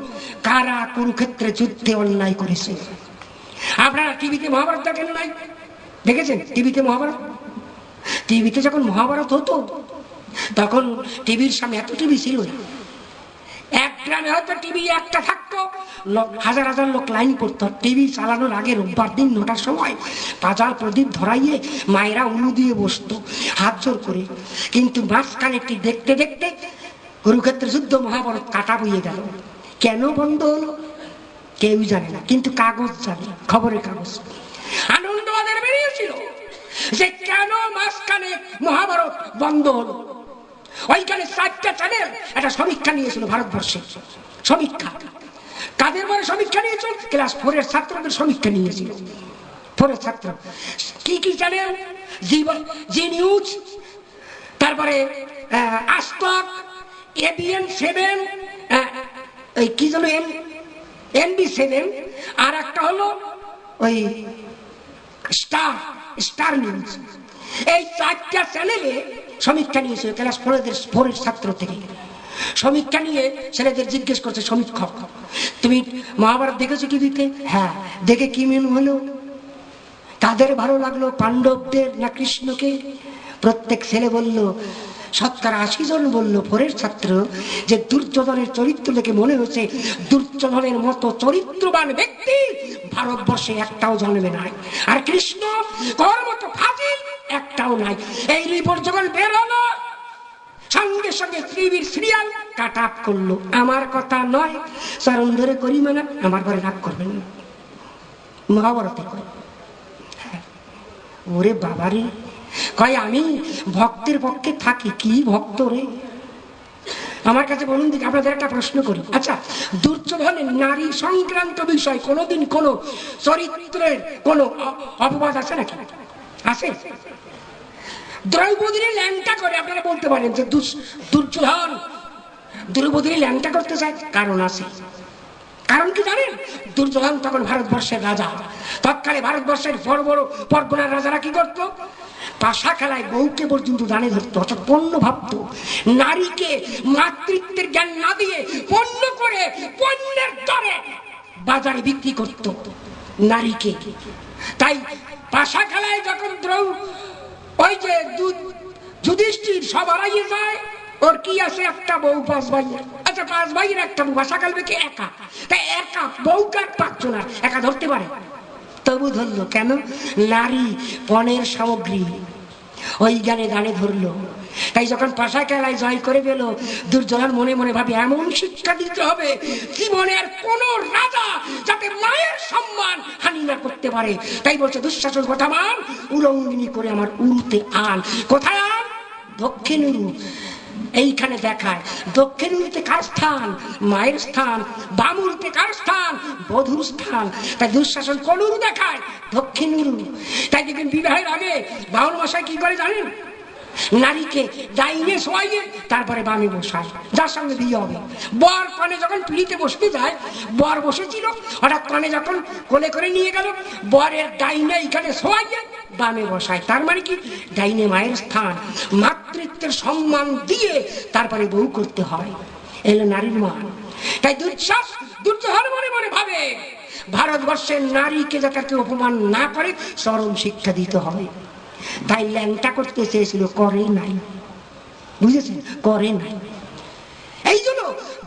কারা কুরুক্ষেত্রে যুদ্ধে অন্যায় করেছে। আপনারা টিভিতে মহাভারত দেখেন নাই? দেখেছেন টিভিতে মহাভারত? টিভিতে যখন মহাভারত হতো তখন টিভির সামনে এত টিভি ছিল না। এক গ্রামে হয়তো টিভি একটা থাকতো, হাজার হাজার লোক লাইন করতো। টিভি চালানোর আগে রোববার দিন 9টার সময় পাজাল প্রদীপ ধরাইয়ে মায়েরা উলু দিয়ে বসতো হাত জোর করে। কিন্তু মাঝখানে দেখতে দেখতে কুরুক্ষেত্রের যুদ্ধ মহাভারত কাটা বইয়ে গেল। কেন বন্ধ হলো কেউ জানে না, কিন্তু কাগজ জানে, খবরের কাগজ। আনন্দবাজার বেরিয়েছিল যে কেন মাঝখানে মহাভারত বন্ধ হলো। ওইখানে 4টা চ্যানেল একটা সমীক্ষা নিয়েছিল ভারতবর্ষে। সমীক্ষা কাদের বলে সমীক্ষা নিয়েছিল? ক্লাস 4-এর ছাত্রদের সমীক্ষা নিয়েছিল। 4-এর ছাত্র কি কি চ্যানেল? জি নিউজ, তারপরে আজতক, ABN 7, কি যেন NB7, আর একটা হলো ওই স্টার নিউজ। এই 4টা চ্যানেলে সমীক্ষা নিয়েছে ক্লাস 4-এর ছাত্র থেকে। সমীক্ষা নিয়ে ছেলেদের জিজ্ঞেস করছে সমীক্ষক, তুমি মহাভারত দেখেছো টিভিতে? হ্যাঁ। দেখে কি মনে হলো? কাদের ভালো লাগলো, পাণ্ডবদের না কৃষ্ণকে? প্রত্যেক ছেলে বলল, 70-80 জন বলল 4-এর ছাত্র, যে দুর্যোধনের চরিত্র দেখে মনে হচ্ছে দুর্যোধনের মতো চরিত্রবান ব্যক্তি ভারতবর্ষে একটাও জন্মে নাই, আর কৃষ্ণ কর মতো ফাজিল একটাও নাই। এই রিপোর্ট যখন বের হলো সঙ্গে সঙ্গে টিভির সিরিয়াল কাট আপ করলো। আমার কথা নয়, চরণ ধরে করি মানে আমার ঘরে রাগ করবেন না, মহাভারতে করে। ওরে বাবারে, কয় আমি ভক্তের পক্ষে থাকি। কি ভক্ত রে? আমার কাছে বলুন দিকে, আপনাদের একটা প্রশ্ন করি। আচ্ছা, দুর্যোধনের নারী সংক্রান্ত বিষয় কোনোদিন কোন চরিত্রের কোন অপবাদ আছে নাকি? আছে? দ্রৌপদীর ল্যাংটা করে আপনারা বলতে পারেন যে দুর্যোধন দ্রৌপদীর ল্যাংটা করতে চায়? কারণ আছে। কারণ কি জানেন? দুর্যোধন তখন ভারতবর্ষের রাজা। তৎকালে ভারতবর্ষের বড় বড় পরগনার রাজারা কি করতো? পাশা খেলায় বউকে পর্যন্ত দানে ধরতো, অর্থাৎ পণ্য ভাবতো। নারীকে মাতৃত্বের জ্ঞান না দিয়ে পণ্য করে পণ্যের দরে বাজারে বিক্রি করতো নারীকে। তাই পাশা খেলায় যখন ওই যে যুধিষ্ঠির সব হারাইয়ে যায়, ওর কি আছে? একটা বউ, 5 ভাই। আচ্ছা, 5 ভাইয়ের একটা বউ, ভাষা কালবে কি একা? তাই একা বউ কার পাচ্ছ না, একা ধরতে পারে? তবু ধরলো কেন? নারী পণের সামগ্রী, ওই গানে গানে ধরলো। তাই যখন পাশা খেলায় জয় করে গেল, দুর্যোধন মনে মনে ভাবে এমন শিক্ষা দিতে হবে জীবনের কোন রাজা যাতে মায়ের সম্মান হানি না করতে পারে। তাই বলছে, দুঃশাসন কথা মান, উলঙ্গিনী করে আমার উরুতে আন। কোথায় আন? দক্ষিণ উরু। এইখানে দেখায় দক্ষিণ উরুতে কার স্থান? মায়ের স্থান। বাম উরুতে কার স্থান? বধূর স্থান। তাই দুঃশাসন কোন উরু দেখায়? দক্ষিণ উরু। তাই দেখবেন বিবাহের আগে বাউল মশাই কি করে জানেন? নারীকে ডাইনে শোয়াইয়ে তারপরে বামে বসায়, যার সঙ্গে বিয়ে হবে। বর কনে যখন পিড়িতে বসতে যায়, বর বসেছিল, হঠাৎ কনে যখন কোলে করে নিয়ে গেল, বরের ডাইনে এইখানে শোয়াইয়ে বামে বসায়। তার মানে কি? ডাইনে মায়ের স্থান। মাতৃত্বের সম্মান দিয়ে তারপরে বউ করতে হয়, এলো নারীর মান। তাই দুর্যোধন মনে মনে ভাবে ভারতবর্ষের নারীকে যাতে কেউ অপমান না করে চরম শিক্ষা দিতে হবে। তাই ল্যাংটা করতে চেয়েছিল, করে নাই। বুঝেছেন? করে নাই। এই জন্য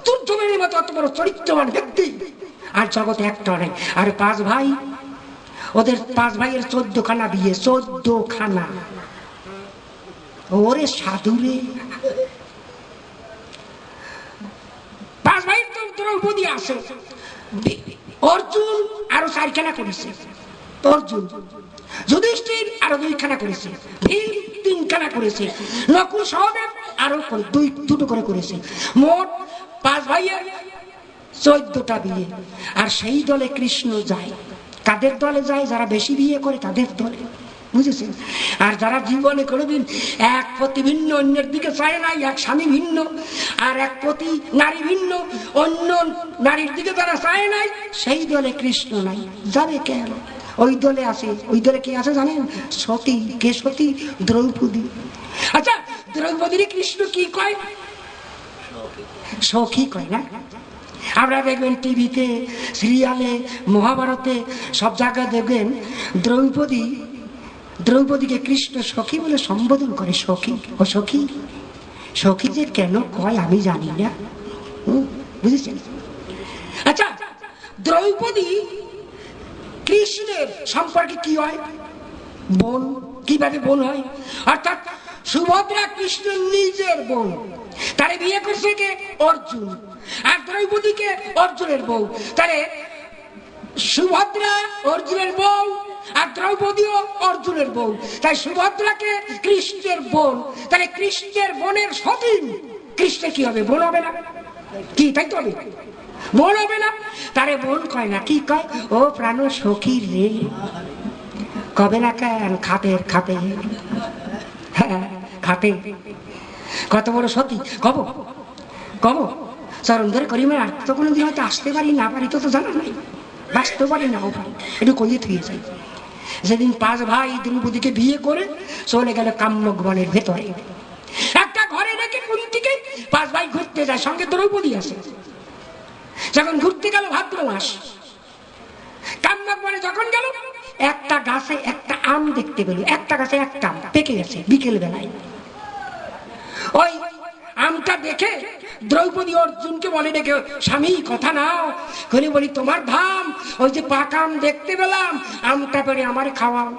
দুর্যোধনের মতো অত বড় চরিত্রবান ব্যক্তি আর জগতে একটা নাই। আর 5 ভাই, ওদের 5 ভাইয়ের 14খানা বিয়ে। 14খানা। ওরে সাধুরে, 5 ভাই তো দ্রৌপদী আছে। অর্জুন আরো 4খানা করেছে। অর্জুন, যুধিষ্ঠির আরো 2খানা করেছে, ভীম 3খানা করেছে, নকুল সহদেব আরো 2 করে করেছে। মোট 5 ভাইয়ের 14টা বিয়ে। আর সেই দলে কৃষ্ণ যায়। কাদের দলে যায়? যারা বেশি বিয়ে করে তাদের দলে। বুঝেছেন? আর যারা জীবনে কোনোদিন এক পতি ভিন্ন অন্যের দিকে চায় নাই, এক স্বামী ভিন্ন আর এক পতি নারী ভিন্ন অন্য নারীর দিকে যারা চায় নাই, সেই দলে কৃষ্ণ নাই। যাবে কেন? ওই দলে আছে। ওই দলে কে আছে জানেন? সতী। কে সতী? দ্রৌপদী। আচ্ছা, দ্রৌপদীর কৃষ্ণ কি কয়? সখী কয় না? আপনারা দেখবেন টিভিতে, সিরিয়ালে, মহাভারতে, সব জায়গায় দেখবেন দ্রৌপদীকে কৃষ্ণ সখী বলে সম্বোধন করে। সখী, ও সখী। সখী যে কেন কয় আমি জানি না, বুঝেছেন? আচ্ছা, দ্রৌপদী কৃষ্ণের সম্পর্কে কি হয়? বোন। কিভাবে বোন হয়? অর্থাৎ সুভদ্রা কৃষ্ণের নিজের বোন, তারে বিয়ে করছে কে? অর্জুন। আর দ্রৌপদীকে অর্জুনের বউ। তাহলে সুভদ্রা অর্জুনের বউ আর দ্রৌপদীও অর্জুনের বউ। তাই সুভদ্রাকে কৃষ্ণের বোন। তাহলে কৃষ্ণের বোনের সতীন কৃষ্ণের কি হবে? বোন হবে না কি? তাই তো হবে, বোন হবে না? তারে বোন কয় না, কি কয়? ও প্রাণ সখী রে। কবে না কেন? খাতের খাতে, খাতে। কত বড় সতী! কব কব চরণ ধরে করি। আর তো কোনোদিন হয়তো আসতে পারি না পারি, তো জানা নাই, বাঁচতে পারি নাও পারি, একটু কইয়ে থুয়ে যাই। যেদিন 5 ভাই দ্রৌপদীকে বিয়ে করে চলে গেল কাম্যক বনের ভেতরে, একটা ঘরে রেখে কুন্তিকে 5 ভাই ঘুরতে যায়, সঙ্গে দ্রৌপদী আছে। যখন ঘুরতে গেল ভাদ্র মাস, কাম্যক বনে যখন গেল, একটা গাছে একটা আম দেখতে পেল। একটা গাছে একটা আম পেকে গেছে বিকেল বেলায়। ওই আমটা দেখে দ্রৌপদী অর্জুনকে বলে, ডেকে, স্বামী কথা নাও। করে বলি, তোমার ধাম, ওই যে পাকা আম দেখতে পেলাম, আমটা পরে আমার খাওয়াও।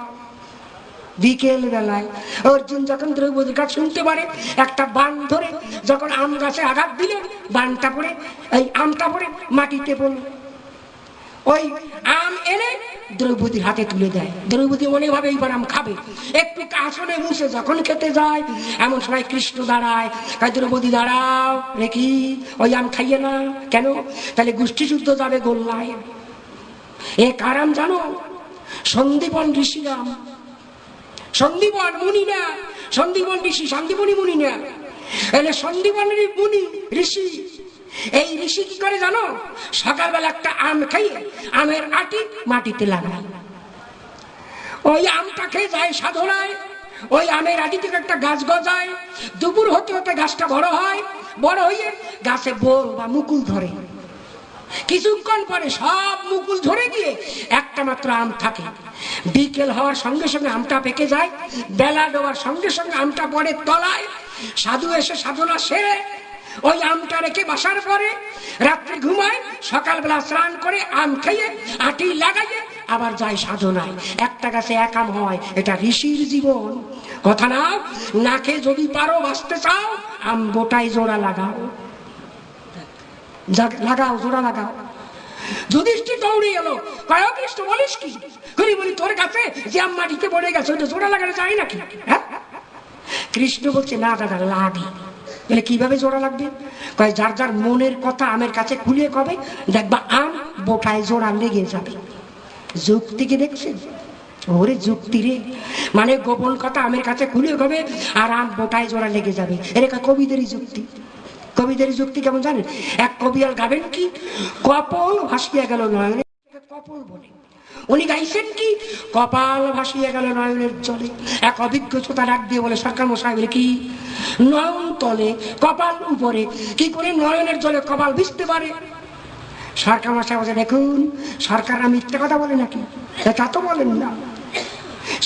বিকেল বেলায় অর্জুন যখন দ্রৌপদীর কাছে শুনতে পারে, একটা বান ধরে যখন আম গাছে আঘাত দিল, বানটা পড়ে, এই আমটা পড়ে মাটিতে পড়ল। ওই আম এনে দ্রৌপদীর হাতে তুলে দেয়। দ্রৌপদী মনে ভাবে এইবার আম খাবে। একটু আসনে মুছে যখন খেতে যায়, এমন সময় কৃষ্ণ দাঁড়ায়। দ্রৌপদী দাঁড়াও, রেখি ওই আম খাইয়ে না। কেন? তাহলে গোষ্ঠী যুদ্ধ যাবে গোল্লায়। এ কার আম জানো? সন্দীপন ঋষির আম। সন্দীপন মুনি না, সন্দীপন ঋষি, সন্দীপনী মুনি না। এলে সন্দীপনের মুনি ঋষি। এই ঋষি কি করে জানো? সকালবেলা একটা আম খাইয়ে আমের আটি মাটিতে লাগায়, ওই আমটা খেয়ে যায় সাধনায়। ওই আমের আটি থেকে একটা গাছ গজায়। দুপুর হতে হতে গাছটা বড় হয়, বড় হয়ে গাছে বোল বা মুকুল ধরে। কিছুক্ষণ পরে সব মুকুল ঝরে গিয়ে একটা মাত্র আম থাকে। বিকেল হওয়ার সঙ্গে সঙ্গে আমটা পেকে যায়। বেলা ডোবার সঙ্গে সঙ্গে আমটা পড়ে তলায়। সাধু এসে সাধনা সেরে ওই আমটা রেখে বাসার পরে রাত্রে ঘুমায়, সকালবেলা স্নান করে আম খেয়ে আটি লাগাইয়ে আবার যায় সাধনায়। একটা গাছে এক আম হয়, এটা ঋষির জীবন। কথা না, নাকে যদি পারো বাঁচতে চাও, আম বোটায় জোড়া লাগাও, লাগাও, জোড়া লাগাও। যুধিষ্ঠির দৌড়ে এলো, কয় কৃষ্ণ বলিস কি? করি বলি, তোর কাছে যে আম মাটিতে পড়ে গেছে, ওইটা জোড়া লাগানো যায় নাকি? হ্যাঁ? কৃষ্ণ বলছে, না দাদা, লাগে। বলে কিভাবে জোড়া লাগবে? কয় যার যার মনের কথা আমের কাছে খুলে কবে, দেখবা আম বোটায় জোড়া লেগে যাবে। যুক্তিকে দেখছেন? ওরে যুক্তি রে, মানে গোপন কথা আমের কাছে খুলে কবে আর আম বোটায় জোড়া লেগে যাবে। এর কবিদেরই যুক্তি। কবিদের যুক্তি কেমন জানেন? এক কবি আর গাবেন কি, কপাল ভাসিয়া গেল নয়নে, কপাল বলে। উনি গাইছেন কি, কপাল ভাসিয়া গেল নয়নের জলে। এক অভিজ্ঞ শ্রোতা ডাক দিয়ে বলে, সরকার মশাই বলে কি, নয়ন তলে কপাল উপরে, কি করে নয়নের জলে কপাল ভিজতে পারে? সরকার মশাই বলছে, দেখুন সরকাররা মিথ্যে কথা বলে নাকি? তা তো বলেন না,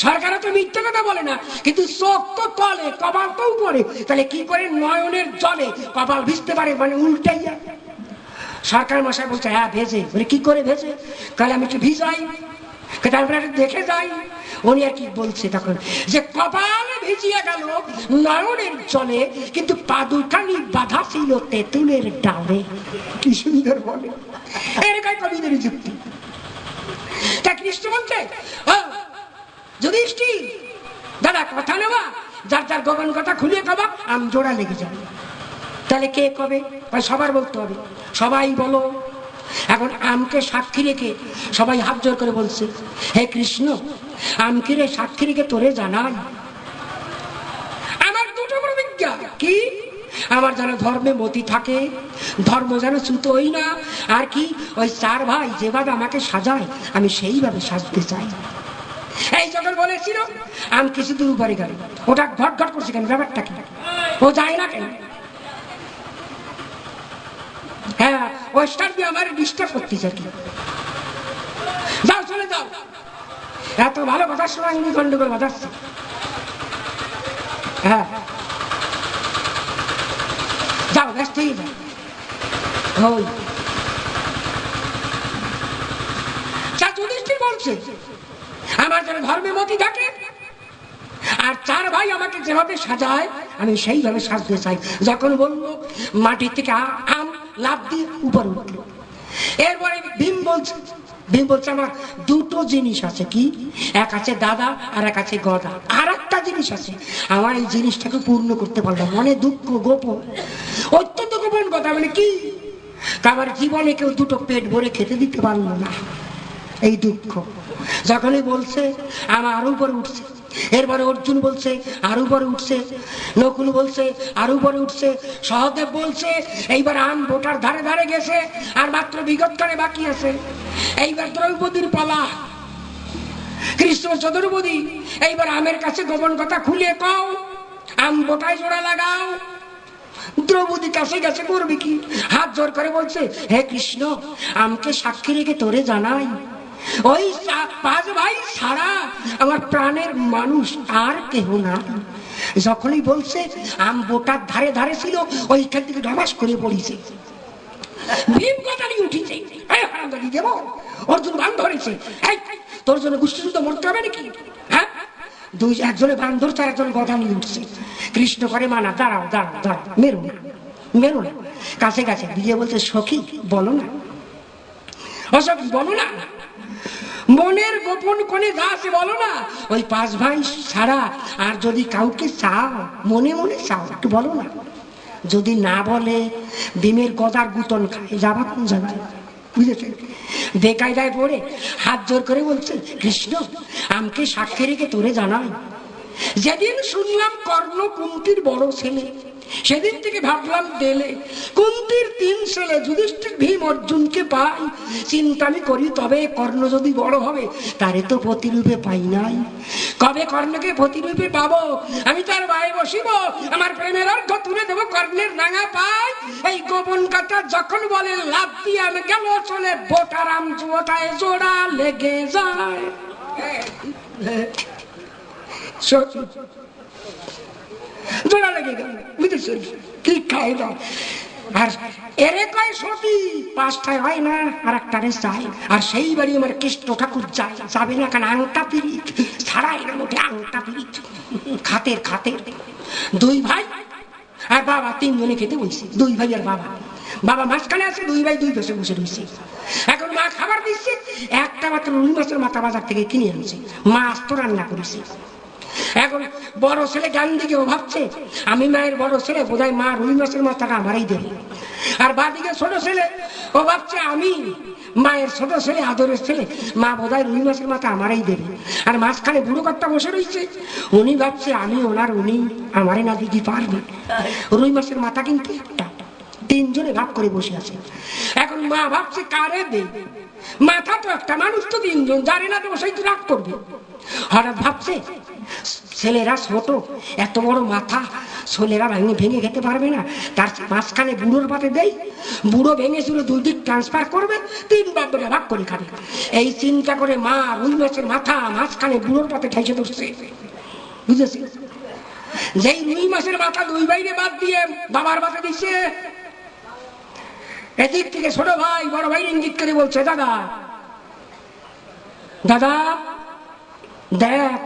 সরকারও তো মিথ্যে কথা বলে না, কিন্তু চোখ তো তলে কপাল তো উপরে, তাহলে কি করে নয়নের জলে কপাল ভিজতে পারে? মানে উল্টাইয়া। সরকার মশাই বলছে, হ্যাঁ ভেজে। বলে কি করে ভেজে? তাহলে আমি একটু ভিজাই, তারপরে দেখে যাই। উনি আর কি বলছে তখন, যে কপাল ভিজিয়ে গেল নয়নের জলে, কিন্তু পাদুখানি বাধা ছিল তেঁতুলের ডালে। কি সুন্দর বলে, এর গায়ে কবিদের যুক্তি। তা কৃষ্ণ বলছে, যুধিষ্ঠির দাদা কথা নেওয়া, যার যার গোপন কথা খুলে কবা, আম জোড়া লেগে যাবে। তাহলে কে কবে? সবার বলতে হবে, সবাই বলো। এখন আমকে সাক্ষী রেখে সবাই হাত জোর করে বলছে, হে কৃষ্ণ, আমকে রে সাক্ষী রেখে তোরে জানাই আমার দুটো প্রতিজ্ঞা। কি? আমার যেন ধর্মে মতি থাকে, ধর্ম যেন চ্যুত হই না, আর কি ওই চার ভাই যেভাবে আমাকে সাজায় আমি সেইভাবে সাজতে চাই। এই যখন বলেছিল আম কিছু দূর উপরে গেল, ওটা ঘট ঘট করছে কেন? ব্যাপারটা কি? ও যায় না কেন? হ্যাঁ, ওস্টার দিয়ে আমার ডিস্টার্ব করতেছে কি? যাও, চলে যাও। এত ভালো কথা শোনায়নি, গন্ডগোল বাজাচ্ছে। হ্যাঁ, যাও, ব্যস্ত হয়ে যাও। যুধিষ্ঠির বলছে আমার যেন ধর্মে মতি থাকে, আর চার ভাই আমাকে যেভাবে সাজায় আমি সেইভাবে সাজতে চাই। যখন বললো মাটি থেকে আম লাফ দিয়ে উপরে উঠলো। এরপরে ভীম বলছে আমার দুটো জিনিস আছে। কি? এক আছে দাদা আর এক আছে গদা, আর একটা জিনিস আছে আমার এই জিনিসটাকে পূর্ণ করতে পারলাম, মনে দুঃখ গোপন, অত্যন্ত গোপন কথা। মানে কি? আমার জীবনে কেউ দুটো পেট ভরে খেতে দিতে পারলো না, এই দুঃখ। যখনই বলছে আমার আরো উপরে উঠছে, এরপরে অর্জুন বলছে আরো উপরে উঠছে, নকুল বলছে আরো উপরে উঠছে, সহদেব বলছে এইবার আম বোটার ধারে ধারে গেছে, আর মাত্র বিগতকালে বাকি আছে। এইবার দ্রৌপদীর পালা, কৃষ্ণ চতুর্পদী, এইবার আমের কাছে গোপন কথা খুলে কও, আম বোটায় জোড়া লাগাও। দ্রৌপদী কাছে কাছে করবে কি? হাত জোর করে বলছে, হে কৃষ্ণ, আমকে সাক্ষী রেখে তোরে জানাই ওই পাঁচ ভাই ছাড়া আমার প্রাণের মানুষ আর কেহ না। যখনই বলছে আম বোটার ধারে ধারে ছিল, ওইখান থেকে ঢাবাস করে পড়িছে। ভীম কথা নিয়ে উঠিছে, দেব অর্জুন বান ধরেছে, তোর জন্য গোষ্ঠী শুদ্ধ মরতে হবে নাকি? হ্যাঁ, একজনে বান ধরছে আর একজন গদা নিয়ে উঠছে। কৃষ্ণ করে মানা, দাঁড়াও দাঁড়াও দাঁড়াও, মেরো না মেরো না। কাছে কাছে দিয়ে বলছে, সখী বলো না, অসখী বলো না, মনের গোপন কোণে যা আছে বলো না। ওই পাঁচ ভাই ছাড়া আর যদি কাউকে চাও, মনে মনে চাও, একটু বলো না। যদি না বলে ভীমের গদার গুতন খায়, যাবা কোন জায়গায়? বুঝেছেন? বেকায়দায় পড়ে হাত জোর করে বলছে, কৃষ্ণ, আমকে সাক্ষী রেখে তোরে জানাই, যেদিন শুনলাম কর্ণ কুন্তির বড় ছেলে, সেদিন থেকে ভাবলাম দেলে কুন্তির 3 ছেলে যুধিষ্ঠির ভীম অর্জুনকে পাই, চিন্তা আমি করি তবে কর্ণ যদি বড় হবে তারে তো প্রতিরূপে পাই নাই। কবে কর্ণকে প্রতিরূপে পাবো? আমি তার ভাই বসিব, আমার প্রেমের অর্ঘ তুলে দেবো কর্ণের রাঙা পাই। এই গোপন কথা যখন বলে লাভ দিয়ে আমি গেল চলে, বোটারাম জোটায় জোড়া লেগে যায়। জোড়া লেগে গেল, বুঝেছেন কি খায়দা? আর এরে কয় সতী, 5টায় হয় না, আর একটারে চাই। আর সেই বাড়ি আমার কৃষ্ণ ঠাকুর যায়, যাবে না কেন? আংটা পিরিত ছাড়াই না মোটে, আংটা পিরিত খাতের খাতের। 2 ভাই আর বাবা 3 জনে খেতে বসে, 2 ভাই আর বাবা। বাবা মাঝখানে আছে, 2 ভাই 2 পাশে বসে রয়েছে। এখন মা খাবার দিচ্ছে, একটা মাত্র রুই মাছের মাথা বাজার থেকে কিনে আনছে, মা আস্ত রান্না করেছে। এখন বড় ছেলে ডান দিকে, ও ভাবছে আমি মায়ের বড় ছেলে, বোধহয় মা রুই মাছের মাথাটা আমারই দেবে। আর বাদিকে ছোট ছেলে, ও ভাবছে আমি মায়ের ছোট ছেলে, আদরের ছেলে, মা বোধহয় রুই মাছের মাথা আমারই দেবে। আর মাঝখানে বুড়ো কর্তা বসে রয়েছে, উনি ভাবছে আমি ওনার, উনি আমারে না দিতে পারবে। রুই মাছের মাথা কিন্তু একটা, 3 জনে ভাগ করে বসে আছে। এখন মা ভাবছে কারে দেবে, মাথা তো একটা, মানুষ তো 3 জন, জানে না দেবো সেই তো রাগ করবে। হঠাৎ ভাবছে ছেলেরা ছোট, এত বড় মাথা ছেলেরা ভেঙে খেতে পারবে না, তার মাঝখানে বুড়োর পাতে দেই, বুড়ো ভেঙে চুড়ে 2 দিক ট্রান্সফার করবে, 3 বাপটা ভাগ করে খাবে। এই চিন্তা করে মা রুই মাছের মাথা মাঝখানে বুড়োর পাতে ঠাইসে ধরছে, বুঝেছি? যেই রুই মাছের মাথা 2 ভাইরে বাদ দিয়ে বাবার পাতে দিচ্ছে, এদিক থেকে ছোট ভাই বড় ভাই ইঙ্গিত করে বলছে, দাদা দাদা দেখ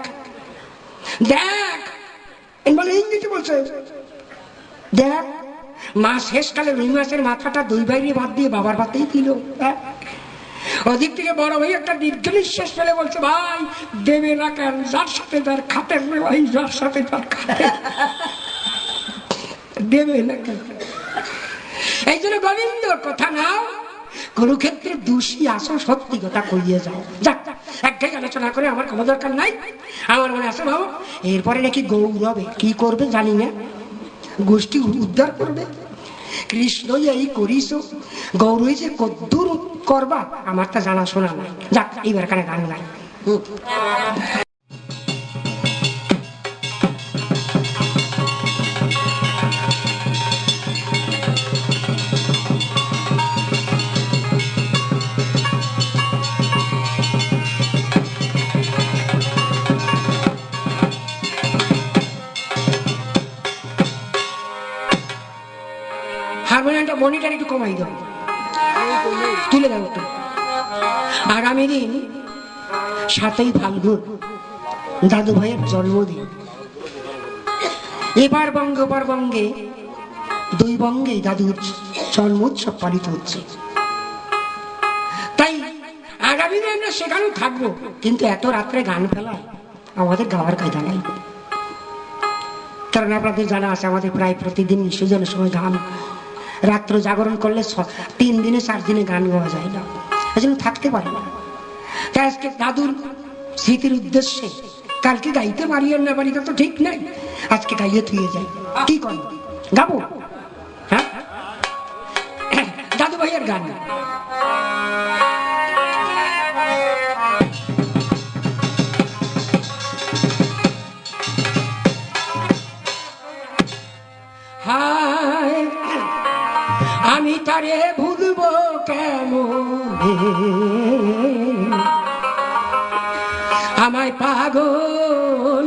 দেখ, বলে ইঙ্গিতে বলছে দেখ। মা শেষকালে রুই মাছের মাথাটা 2 ভাইরে বাদ দিয়ে বাবার পাতেই দিল। ওদিক থেকে বড় ভাই একটা দীর্ঘ নিঃশ্বাস ফেলে বলছে, ভাই দেবে না কেন? যার সাথে তার খাতের ভাই, যার সাথে তার খাতের, দেবে না কেন? এই জন্য গোবিন্দর কথা নাও, কুরুক্ষেত্রে দোষী আসো, সত্যি কথা কইয়ে যাও। যাক, একটাই আলোচনা করে আমার কোনো দরকার নাই। আমার মনে আছে বাবু এরপরে নাকি গৌরবে কি করবে জানি না, গোষ্ঠী উদ্ধার করবে। কৃষ্ণ এই করিস, গৌরী যে কদ্দুর করবা আমার তা জানা শোনা নাই। যাক, এইবার কানে গান নাই। হারমোনিয়ামটা মনিটার একটু কমাই দাও, তুলে দাও একটু। আগামী দিন 7ই ফাল্গুন দাদু ভাইয়ের জন্মদিন। এবার বঙ্গে 2 বঙ্গে দাদুর জন্মোৎসব পালিত হচ্ছে। তাই আগামী দিন আমরা সেখানেও থাকবো, কিন্তু এত রাত্রে গান ফেলা আমাদের গাওয়ার কায়দা নাই। কারণ আপনাদের জানা আছে আমাদের প্রায় প্রতিদিন বিসর্জনের সময় গান, রাত্র জাগরণ করলে 3 দিনে 4 দিনে গান গাওয়া যায় না, এজন্য থাকতে পারে না। তাই আজকে দাদুর স্মৃতির উদ্দেশ্যে কালকে গাইতে পারি আর না পারি তা তো ঠিক নাই, আজকে গাইয়ে থুয়ে যাই। কি করি, গাবো? হ্যাঁ, দাদু ভাইয়ের গান। আমি তারে ভুলবো কেমন, আমায় পাগল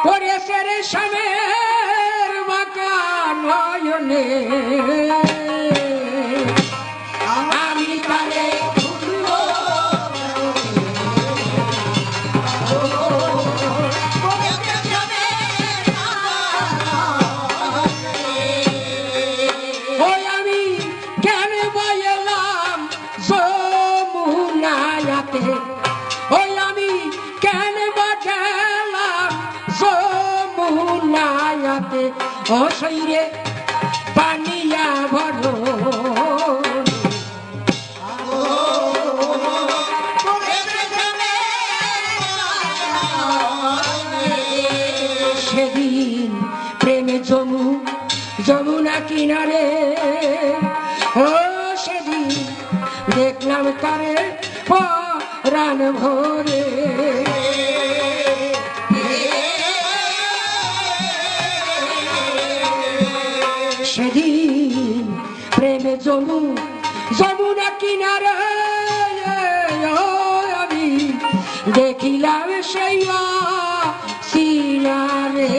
করেছে রে স্বামীর বাঁকা নয়নে। আমি তারে ভুলবো ও শরীরে পানিয়া ভরো, সেদিন প্রেমে যমুনা কিনারে, ও সেদিন দেখলাম তারে পরাণ ভরে। সেদিন প্রেমে যমুনা কিনারে আমি দেখিলাম সেই সিনারে।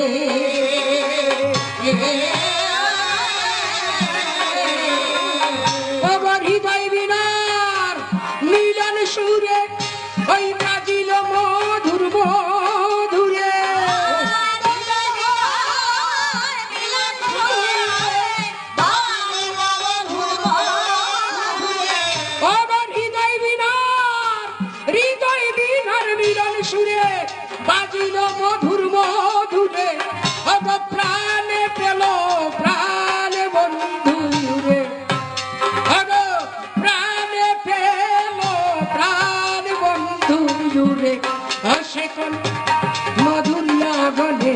হৃদয় বিনার মিলন সুরে ওই বাজিল মধুর মধুরে, সুরে বাজিল মধুর মধুরে, প্রাণে পেল প্রাণ বন্ধু রে, প্রাণে পেল প্রাণ বন্ধু রে, সে কোন মধুর লাগনে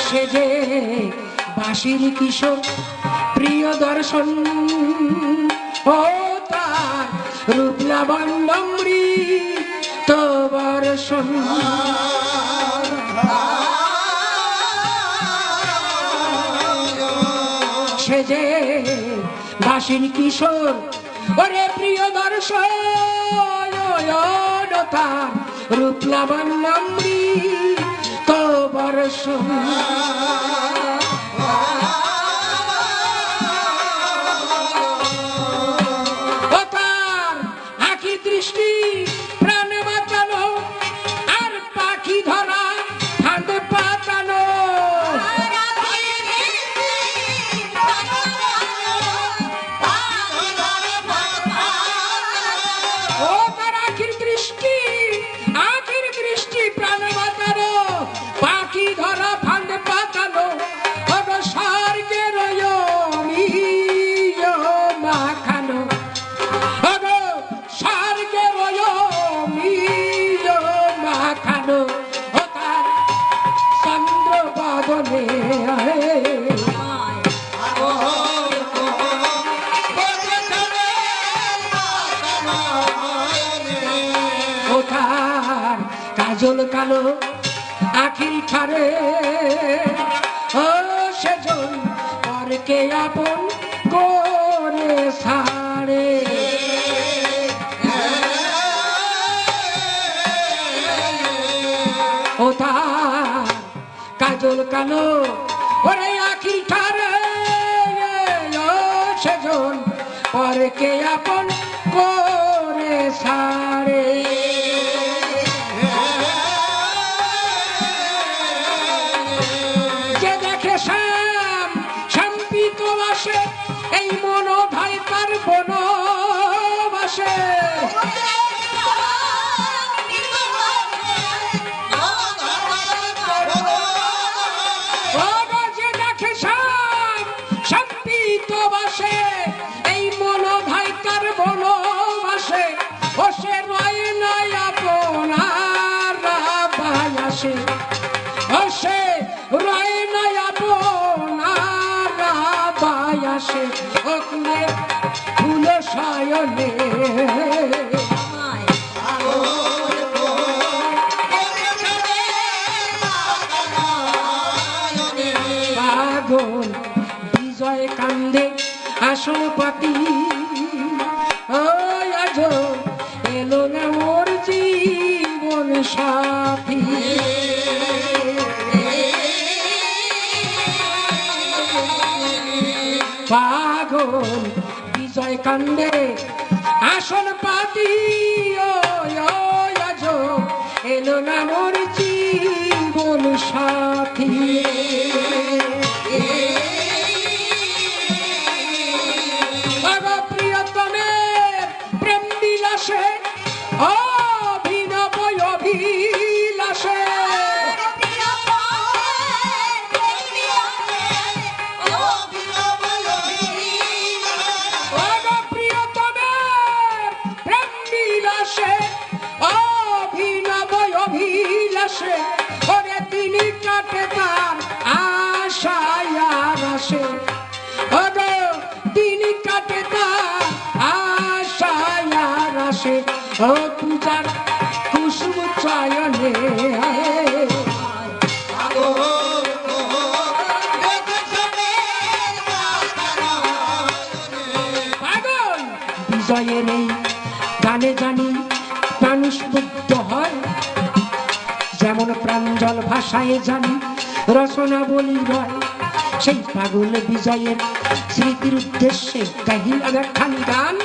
সে যে বাঁশির কিশোর প্রিয় দর্শন, ও তার রূপ লাবণ্যমৃ তো বর্ষণ। সে যে বাঁশির কিশোর ওরে প্রিয় দর্শন, তার রূপ লাবণ্যমৃ তো বর্ষণ। দৃষ্টি প্রাণ বাঁচানো আর পাখি ধরা ফাঁদ পাতানো, ও তার আখির দৃষ্টি প্রাণ বাঁচানো নীল মাখানো ও তার চন্দ্র বদনে ও তার কাজল কালো আখির ঠারে ও সেজন পরকে আপন করে ছাড়ে ও তার কাজল কালো ওরে আখির ঠারে ও সেজন পরকে আপন করে ছাড়ে এই মন ভাই তার বনবাসে সম্পিত বাসে এই মন ভাই তার বনবাসে ও সে রয় নাই আপনার ভাই আসে ও সে রয় নাই আপনার ভাই আসে ওখানে ফুল সায়নে পাগল বিজয় কান্দে আসন পাতি আজ এলো না মোর জীবন সাথী পাগল বিজয় কান্দে আসন পাতি আজ এলো না মোর জীবন সাথী প্রিয়তমের প্রেম বিলাসে অভিনব অভিলাষে অভিনব অভিলাষে ওরে তিনি কাটে তার আশায় আসে ওরে তিনি কাটে তার আশায় আসে ও পূজার কুসুম চয়নে পাগল বিজয়ের এই গানে জানি মানুষ মুগ্ধ হয় যেমন প্রাঞ্জল ভাষায় জানি রচনা বলি রয় সেই পাগল বিজয়ের স্মৃতির উদ্দেশ্যে গাহি খানি গান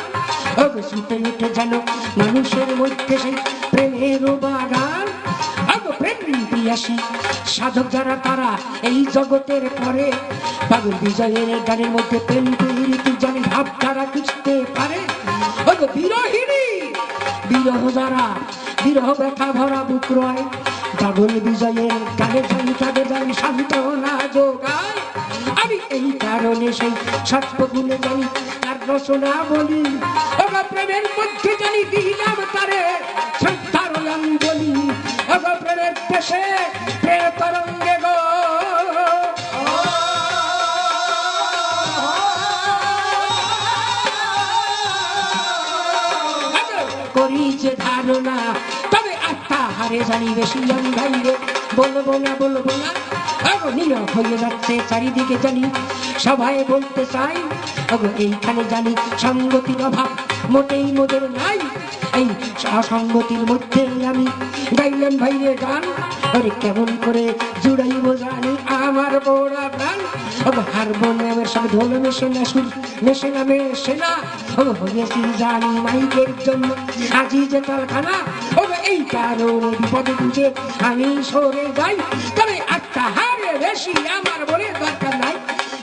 অবশ্যই উঠে যেন মানুষের মধ্যে সেই প্রেমের বাগান প্রেম পিয়াসী সাধক যারা তারা এই জগতের পরে পাগল বিজয়ের গানের মধ্যে প্রেম প্রীতি জানি ভাব তারা বুঝতে পারে বিরহিনী বিরহ যারা বিরহ ব্যথা ভরা বুক রয় পাগল বিজয়ের গানে জানি তাদের জানি সান্ত্বনা যোগায় আমি এই কারণে সেই সর্বগুণে জানি তার রচনা বলি প্রেমের মধ্যে জানি দিলাম তারে শ্রদ্ধার বলি প্রেমের দেশে প্রেম তরঙ্গে গো করি যে ধারণা তবে আত্মা হারে জানি বেশি আমি ভাইরে বলবো না নীরব হয়ে যাচ্ছে চারিদিকে জানি সবাই বলতে চাই এইখানে জানি সঙ্গতির অভাব মোটেই মোদের নাই এই অসঙ্গতির মধ্যে আমি গাইলাম ভাইরে গান ওরে কেমন করে জুড়াইব জানি আমার বড়া প্রাণ হারমোনিয়ামের সঙ্গে ঢোল মেশে না সুর মেশে না হয়েছি জানি মাইকের জন্য আজি যে কারখানা এই কারণে বিপদে বুঝে আমি সরে যাই তবে আত্মা হারে বেশি আমার বলে দরকার নাই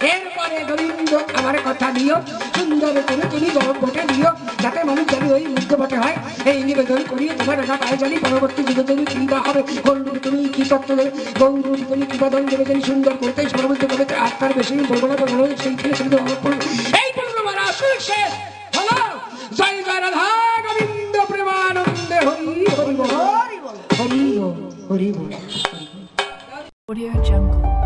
এরপরে গোবিন্দ আমার কথা দিও সুন্দর করে তুমি জবাব বটে দিও যাতে মানুষ জানি ওই মুগ্ধ বটে হয় এই নিবেদন করিয়ে তোমার না পায়ে জানি পরবর্তী যুগে তুমি কি বা হবে গৌরূপ তুমি কি তত্ত্ব দেবে গৌরূপ তুমি কি বদন দেবে জানি সুন্দর করতে সর্বোচ্চ করবে আত্মার বেশি বলবো না সেইখানে সুন্দর এই বলবো আমার আসল শেষ হলো জয় জয় রাধা গোবিন্দ প্রেমানন্দে হরি হরি বল। Audio Jungle.